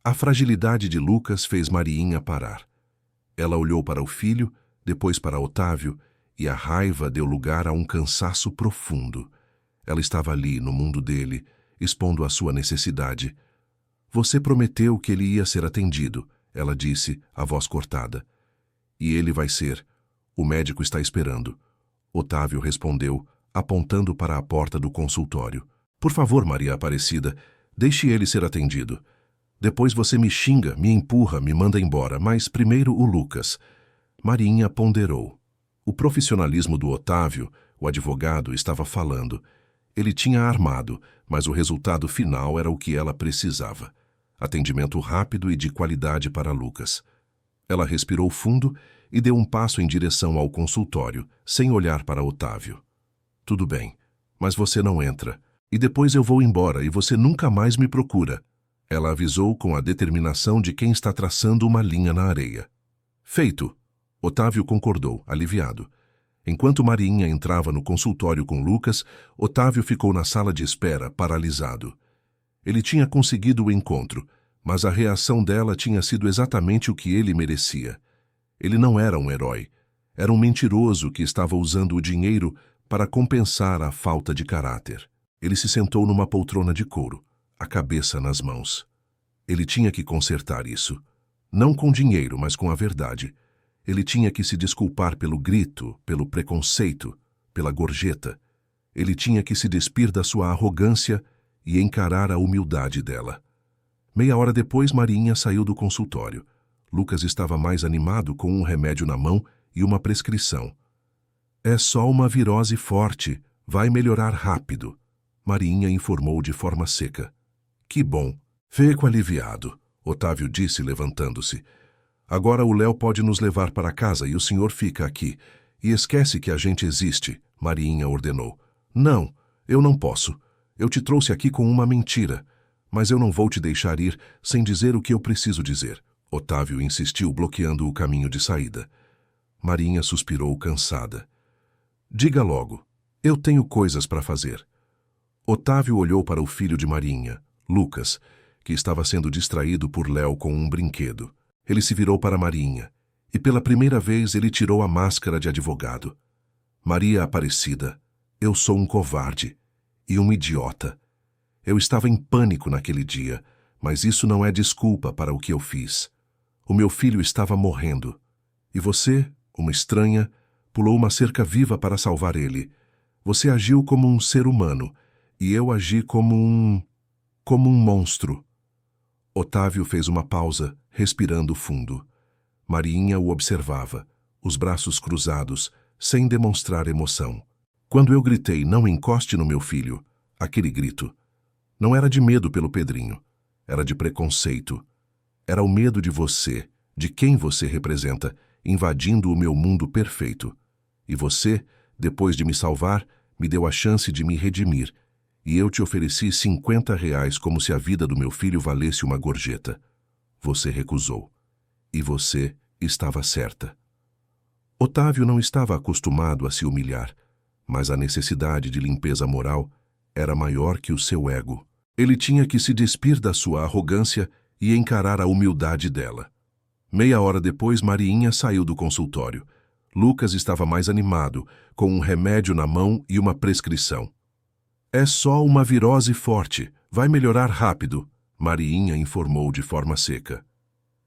A fragilidade de Lucas fez Mariinha parar. Ela olhou para o filho, depois para Otávio, e a raiva deu lugar a um cansaço profundo. Ela estava ali, no mundo dele, expondo a sua necessidade. Você prometeu que ele ia ser atendido, ela disse, a voz cortada. E ele vai ser. O médico está esperando. Otávio respondeu, apontando para a porta do consultório. Por favor, Maria Aparecida, deixe ele ser atendido. Depois você me xinga, me empurra, me manda embora, mas primeiro o Lucas. Mariinha ponderou. O profissionalismo do Otávio, o advogado, estava falando. Ele tinha armado, mas o resultado final era o que ela precisava. Atendimento rápido e de qualidade para Lucas. Ela respirou fundo e deu um passo em direção ao consultório, sem olhar para Otávio. Tudo bem, mas você não entra. E depois eu vou embora e você nunca mais me procura. Ela avisou com a determinação de quem está traçando uma linha na areia. Feito. Otávio concordou, aliviado. Enquanto Mariinha entrava no consultório com Lucas, Otávio ficou na sala de espera, paralisado. Ele tinha conseguido o encontro, mas a reação dela tinha sido exatamente o que ele merecia. Ele não era um herói. Era um mentiroso que estava usando o dinheiro para compensar a falta de caráter. Ele se sentou numa poltrona de couro, a cabeça nas mãos. Ele tinha que consertar isso. Não com dinheiro, mas com a verdade. Ele tinha que se desculpar pelo grito, pelo preconceito, pela gorjeta. Ele tinha que se despir da sua arrogância e encarar a humildade dela. Meia hora depois, Mariinha saiu do consultório. Lucas estava mais animado com um remédio na mão e uma prescrição. É só uma virose forte, vai melhorar rápido, Mariinha informou de forma seca. Que bom, fico aliviado, Otávio disse levantando-se. Agora o Léo pode nos levar para casa e o senhor fica aqui. E esquece que a gente existe, Mariinha ordenou. Não, eu não posso. Eu te trouxe aqui com uma mentira. Mas eu não vou te deixar ir sem dizer o que eu preciso dizer. Otávio insistiu, bloqueando o caminho de saída. Mariinha suspirou, cansada. Diga logo. Eu tenho coisas para fazer. Otávio olhou para o filho de Mariinha, Lucas, que estava sendo distraído por Léo com um brinquedo. Ele se virou para Mariinha, e pela primeira vez ele tirou a máscara de advogado. Maria Aparecida, eu sou um covarde e um idiota. Eu estava em pânico naquele dia, mas isso não é desculpa para o que eu fiz. O meu filho estava morrendo. E você, uma estranha, pulou uma cerca viva para salvar ele. Você agiu como um ser humano, e eu agi como um monstro. Otávio fez uma pausa, respirando fundo. Mariinha o observava, os braços cruzados, sem demonstrar emoção. Quando eu gritei, não encoste no meu filho, aquele grito, não era de medo pelo Pedrinho, era de preconceito. Era o medo de você, de quem você representa, invadindo o meu mundo perfeito. E você, depois de me salvar, me deu a chance de me redimir, e eu te ofereci R$ 50 como se a vida do meu filho valesse uma gorjeta. Você recusou. E você estava certa. Otávio não estava acostumado a se humilhar, mas a necessidade de limpeza moral era maior que o seu ego. Ele tinha que se despir da sua arrogância e encarar a humildade dela. Meia hora depois, Mariinha saiu do consultório. Lucas estava mais animado, com um remédio na mão e uma prescrição. É só uma virose forte, vai melhorar rápido, Mariinha informou de forma seca.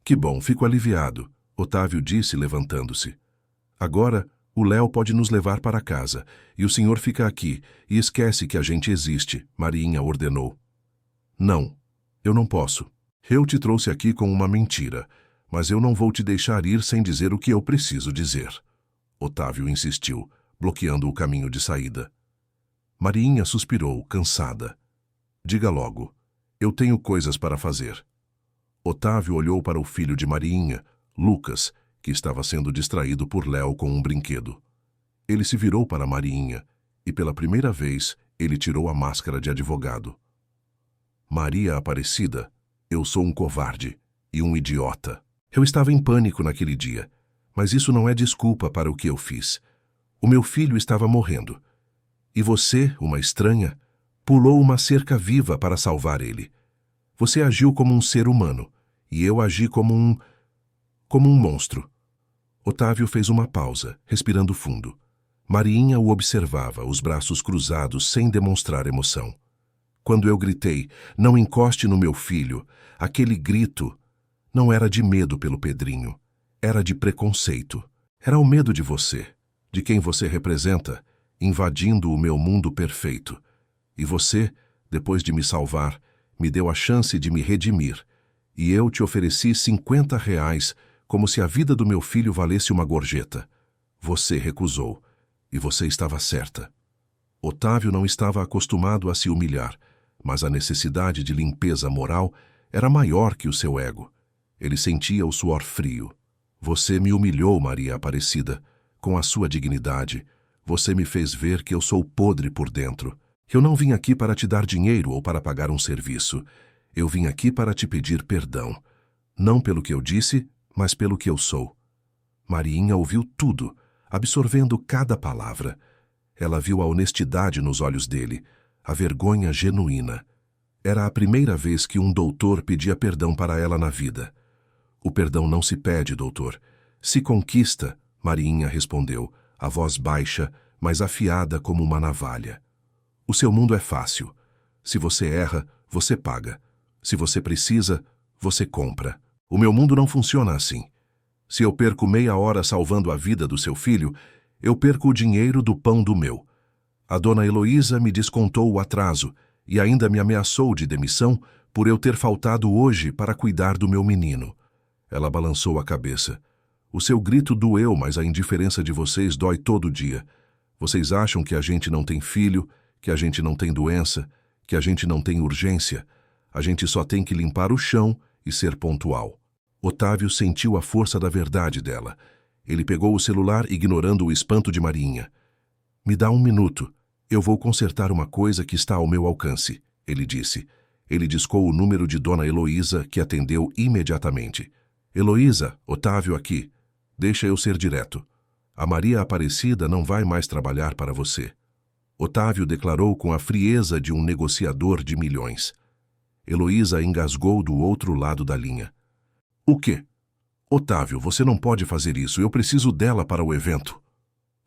Que bom, fico aliviado, Otávio disse levantando-se. Agora, o Léo pode nos levar para casa, e o senhor fica aqui, e esquece que a gente existe, Mariinha ordenou. Não, eu não posso. Eu te trouxe aqui com uma mentira, mas eu não vou te deixar ir sem dizer o que eu preciso dizer. Otávio insistiu, bloqueando o caminho de saída. Mariinha suspirou, cansada. Diga logo, eu tenho coisas para fazer. Otávio olhou para o filho de Mariinha, Lucas, que estava sendo distraído por Léo com um brinquedo. Ele se virou para Mariinha e, pela primeira vez, ele tirou a máscara de advogado. Maria Aparecida, eu sou um covarde e um idiota. Eu estava em pânico naquele dia, mas isso não é desculpa para o que eu fiz. O meu filho estava morrendo. E você, uma estranha, pulou uma cerca viva para salvar ele. Você agiu como um ser humano, e eu agi como um monstro. Otávio fez uma pausa, respirando fundo. Mariinha o observava, os braços cruzados, sem demonstrar emoção. Quando eu gritei, não encoste no meu filho, aquele grito não era de medo pelo Pedrinho, era de preconceito. Era o medo de você, de quem você representa, invadindo o meu mundo perfeito. E você, depois de me salvar, me deu a chance de me redimir, e eu te ofereci R$ 50, como se a vida do meu filho valesse uma gorjeta. Você recusou, e você estava certa. Otávio não estava acostumado a se humilhar, mas a necessidade de limpeza moral era maior que o seu ego. Ele sentia o suor frio. Você me humilhou, Maria Aparecida, com a sua dignidade. Você me fez ver que eu sou podre por dentro. Eu não vim aqui para te dar dinheiro ou para pagar um serviço. Eu vim aqui para te pedir perdão. Não pelo que eu disse, mas pelo que eu sou. Mariinha ouviu tudo, absorvendo cada palavra. Ela viu a honestidade nos olhos dele, a vergonha genuína. Era a primeira vez que um doutor pedia perdão para ela na vida. O perdão não se pede, doutor. Se conquista, Mariinha respondeu, a voz baixa, mas afiada como uma navalha. O seu mundo é fácil. Se você erra, você paga. Se você precisa, você compra. O meu mundo não funciona assim. Se eu perco meia hora salvando a vida do seu filho, eu perco o dinheiro do pão do meu. A dona Heloísa me descontou o atraso e ainda me ameaçou de demissão por eu ter faltado hoje para cuidar do meu menino. Ela balançou a cabeça. O seu grito doeu, mas a indiferença de vocês dói todo dia. Vocês acham que a gente não tem filho, que a gente não tem doença, que a gente não tem urgência. A gente só tem que limpar o chão e ser pontual. Otávio sentiu a força da verdade dela. Ele pegou o celular, ignorando o espanto de Mariinha. Me dá 1 minuto. Eu vou consertar uma coisa que está ao meu alcance, ele disse. Ele discou o número de Dona Heloísa, que atendeu imediatamente. Heloísa, Otávio aqui. Deixa eu ser direto. A Maria Aparecida não vai mais trabalhar para você. Otávio declarou com a frieza de um negociador de milhões. Heloísa engasgou do outro lado da linha. O quê? Otávio, você não pode fazer isso. Eu preciso dela para o evento.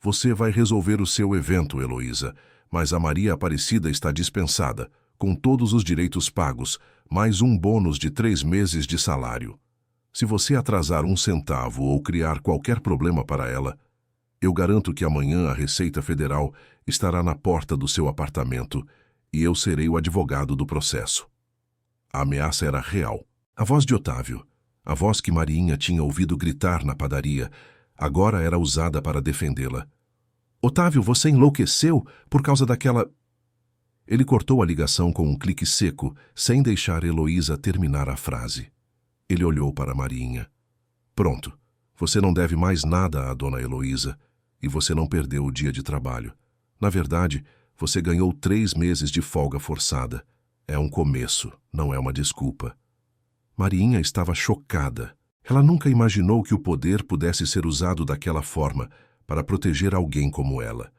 Você vai resolver o seu evento, Heloísa, mas a Maria Aparecida está dispensada, com todos os direitos pagos, mais um bônus de 3 meses de salário. Se você atrasar 1 centavo ou criar qualquer problema para ela, eu garanto que amanhã a Receita Federal estará na porta do seu apartamento e eu serei o advogado do processo. A ameaça era real. A voz de Otávio, a voz que Mariinha tinha ouvido gritar na padaria, agora era usada para defendê-la. Otávio, você enlouqueceu por causa daquela... Ele cortou a ligação com um clique seco, sem deixar Heloísa terminar a frase. Ele olhou para Mariinha. Pronto, você não deve mais nada à dona Heloísa e você não perdeu o dia de trabalho. Na verdade, você ganhou 3 meses de folga forçada. É um começo, não é uma desculpa. Mariinha estava chocada. Ela nunca imaginou que o poder pudesse ser usado daquela forma para proteger alguém como ela.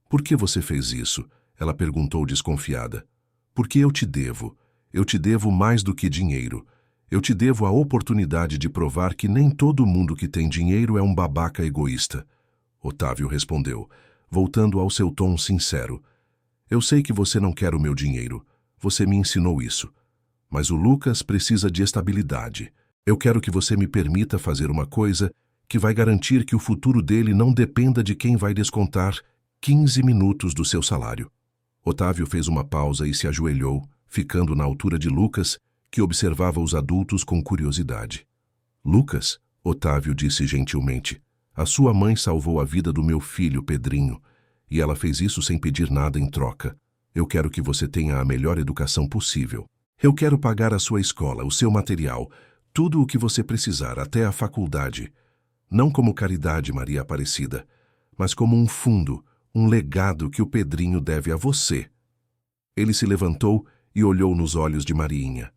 Por que você fez isso? Ela perguntou desconfiada. Porque eu te devo. Eu te devo mais do que dinheiro. Eu te devo a oportunidade de provar que nem todo mundo que tem dinheiro é um babaca egoísta. Otávio respondeu, voltando ao seu tom sincero. Eu sei que você não quer o meu dinheiro. Você me ensinou isso. Mas o Lucas precisa de estabilidade. Eu quero que você me permita fazer uma coisa que vai garantir que o futuro dele não dependa de quem vai descontar 15 minutos do seu salário. Otávio fez uma pausa e se ajoelhou, ficando na altura de Lucas, que observava os adultos com curiosidade. Lucas, Otávio disse gentilmente, a sua mãe salvou a vida do meu filho, Pedrinho, e ela fez isso sem pedir nada em troca. Eu quero que você tenha a melhor educação possível. Eu quero pagar a sua escola, o seu material, tudo o que você precisar, até a faculdade. Não como caridade, Maria Aparecida, mas como um fundo, um legado que o Pedrinho deve a você. Ele se levantou e olhou nos olhos de Mariinha.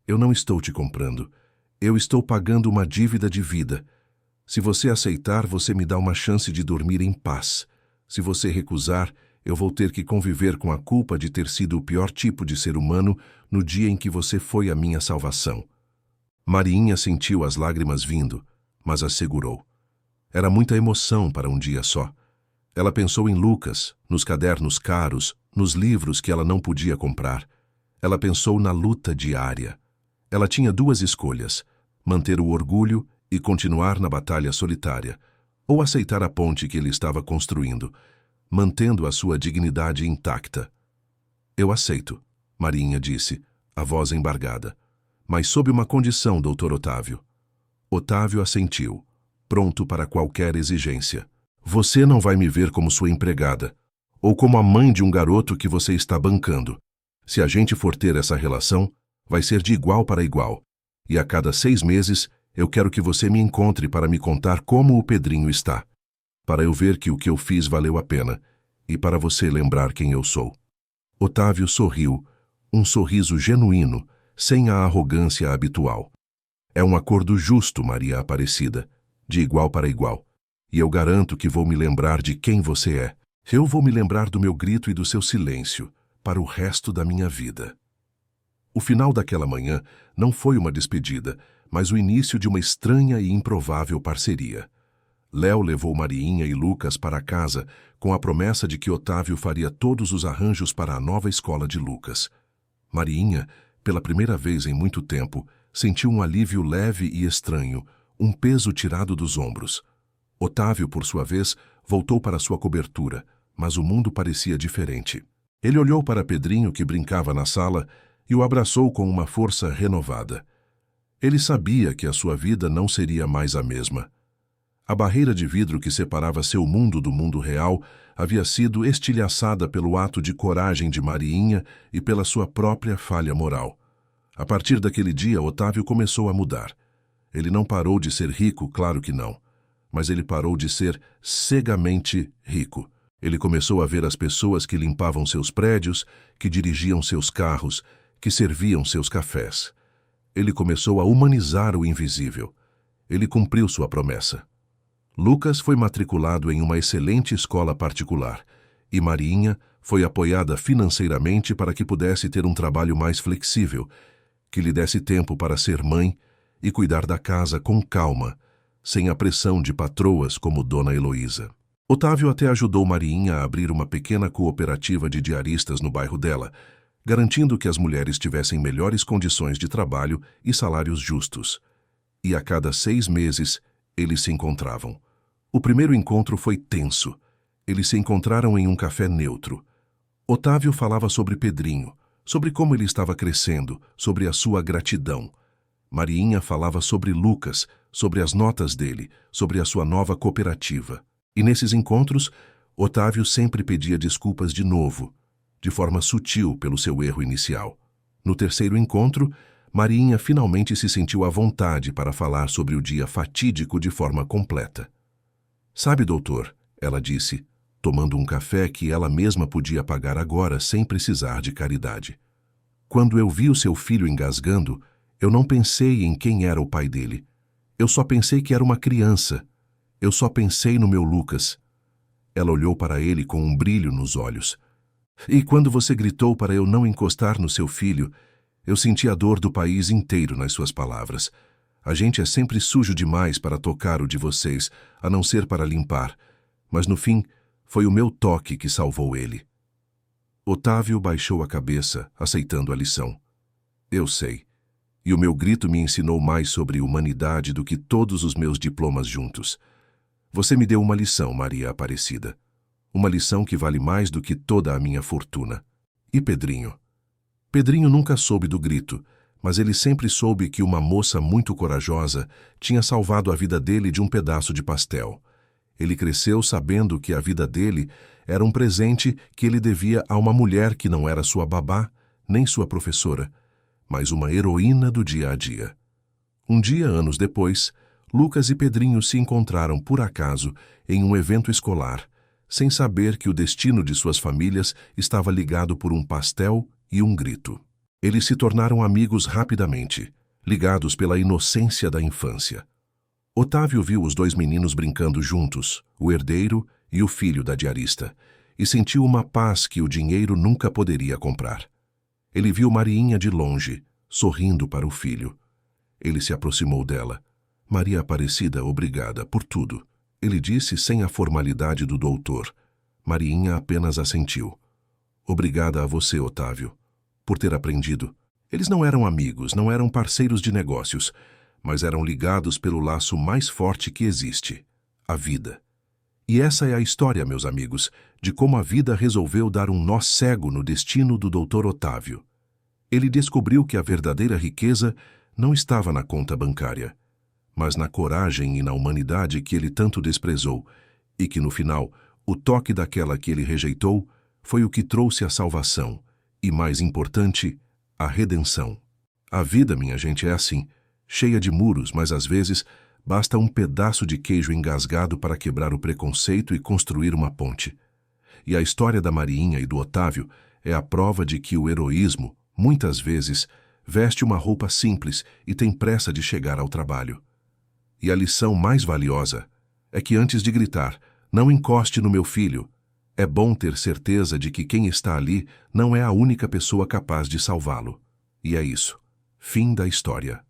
Eu não estou te comprando. Eu estou pagando uma dívida de vida. Se você aceitar, você me dá uma chance de dormir em paz. Se você recusar, eu vou ter que conviver com a culpa de ter sido o pior tipo de ser humano no dia em que você foi a minha salvação. Mariinha sentiu as lágrimas vindo, mas as segurou. Era muita emoção para um dia só. Ela pensou em Lucas, nos cadernos caros, nos livros que ela não podia comprar. Ela pensou na luta diária. Ela tinha 2 escolhas, manter o orgulho e continuar na batalha solitária, ou aceitar a ponte que ele estava construindo, mantendo a sua dignidade intacta. Eu aceito, Mariinha disse, a voz embargada. Mas sob uma condição, Dr. Otávio. Otávio assentiu, pronto para qualquer exigência. Você não vai me ver como sua empregada, ou como a mãe de um garoto que você está bancando. Se a gente for ter essa relação, vai ser de igual para igual. E a cada 6 meses, eu quero que você me encontre para me contar como o Pedrinho está. Para eu ver que o que eu fiz valeu a pena, e para você lembrar quem eu sou. Otávio sorriu, um sorriso genuíno, sem a arrogância habitual. É um acordo justo, Maria Aparecida, de igual para igual. E eu garanto que vou me lembrar de quem você é. Eu vou me lembrar do meu grito e do seu silêncio, para o resto da minha vida. O final daquela manhã não foi uma despedida, mas o início de uma estranha e improvável parceria. Léo levou Mariinha e Lucas para casa com a promessa de que Otávio faria todos os arranjos para a nova escola de Lucas. Mariinha, pela primeira vez em muito tempo, sentiu um alívio leve e estranho, um peso tirado dos ombros. Otávio, por sua vez, voltou para sua cobertura, mas o mundo parecia diferente. Ele olhou para Pedrinho, que brincava na sala, e o abraçou com uma força renovada. Ele sabia que a sua vida não seria mais a mesma. A barreira de vidro que separava seu mundo do mundo real havia sido estilhaçada pelo ato de coragem de Mariinha e pela sua própria falha moral. A partir daquele dia, Otávio começou a mudar. Ele não parou de ser rico, claro que não, mas ele parou de ser cegamente rico. Ele começou a ver as pessoas que limpavam seus prédios, que dirigiam seus carros, que serviam seus cafés. Ele começou a humanizar o invisível. Ele cumpriu sua promessa. Lucas foi matriculado em uma excelente escola particular e Mariinha foi apoiada financeiramente para que pudesse ter um trabalho mais flexível, que lhe desse tempo para ser mãe e cuidar da casa com calma, sem a pressão de patroas como Dona Heloísa. Otávio até ajudou Mariinha a abrir uma pequena cooperativa de diaristas no bairro dela, garantindo que as mulheres tivessem melhores condições de trabalho e salários justos. E a cada 6 meses, eles se encontravam. O primeiro encontro foi tenso. Eles se encontraram em um café neutro. Otávio falava sobre Pedrinho, sobre como ele estava crescendo, sobre a sua gratidão. Mariinha falava sobre Lucas, sobre as notas dele, sobre a sua nova cooperativa. E nesses encontros, Otávio sempre pedia desculpas de novo, de forma sutil pelo seu erro inicial. No terceiro encontro, Mariinha finalmente se sentiu à vontade para falar sobre o dia fatídico de forma completa. "Sabe, doutor", ela disse, tomando um café que ela mesma podia pagar agora sem precisar de caridade. "Quando eu vi o seu filho engasgando, eu não pensei em quem era o pai dele. Eu só pensei que era uma criança. Eu só pensei no meu Lucas." Ela olhou para ele com um brilho nos olhos. "E quando você gritou para eu não encostar no seu filho, eu senti a dor do país inteiro nas suas palavras. A gente é sempre sujo demais para tocar o de vocês, a não ser para limpar. Mas no fim, foi o meu toque que salvou ele." Otávio baixou a cabeça, aceitando a lição. "Eu sei. E o meu grito me ensinou mais sobre humanidade do que todos os meus diplomas juntos. Você me deu uma lição, Maria Aparecida. Uma lição que vale mais do que toda a minha fortuna." E Pedrinho? Pedrinho nunca soube do grito, mas ele sempre soube que uma moça muito corajosa tinha salvado a vida dele de um pedaço de pastel. Ele cresceu sabendo que a vida dele era um presente que ele devia a uma mulher que não era sua babá, nem sua professora, mas uma heroína do dia a dia. Um dia, anos depois, Lucas e Pedrinho se encontraram por acaso em um evento escolar, sem saber que o destino de suas famílias estava ligado por um pastel e um grito. Eles se tornaram amigos rapidamente, ligados pela inocência da infância. Otávio viu os 2 meninos brincando juntos, o herdeiro e o filho da diarista, e sentiu uma paz que o dinheiro nunca poderia comprar. Ele viu Mariinha de longe, sorrindo para o filho. Ele se aproximou dela. "Maria Aparecida, obrigada por tudo", ele disse sem a formalidade do doutor. Mariinha apenas assentiu. "Obrigada a você, Otávio, por ter aprendido." Eles não eram amigos, não eram parceiros de negócios, mas eram ligados pelo laço mais forte que existe, a vida. E essa é a história, meus amigos, de como a vida resolveu dar um nó cego no destino do Dr. Otávio. Ele descobriu que a verdadeira riqueza não estava na conta bancária, mas na coragem e na humanidade que ele tanto desprezou, e que, no final, o toque daquela que ele rejeitou foi o que trouxe a salvação e, mais importante, a redenção. A vida, minha gente, é assim, cheia de muros, mas às vezes basta um pedaço de queijo engasgado para quebrar o preconceito e construir uma ponte. E a história da Mariinha e do Otávio é a prova de que o heroísmo, muitas vezes, veste uma roupa simples e tem pressa de chegar ao trabalho. E a lição mais valiosa é que antes de gritar, "Não encoste no meu filho", é bom ter certeza de que quem está ali não é a única pessoa capaz de salvá-lo. E é isso. Fim da história.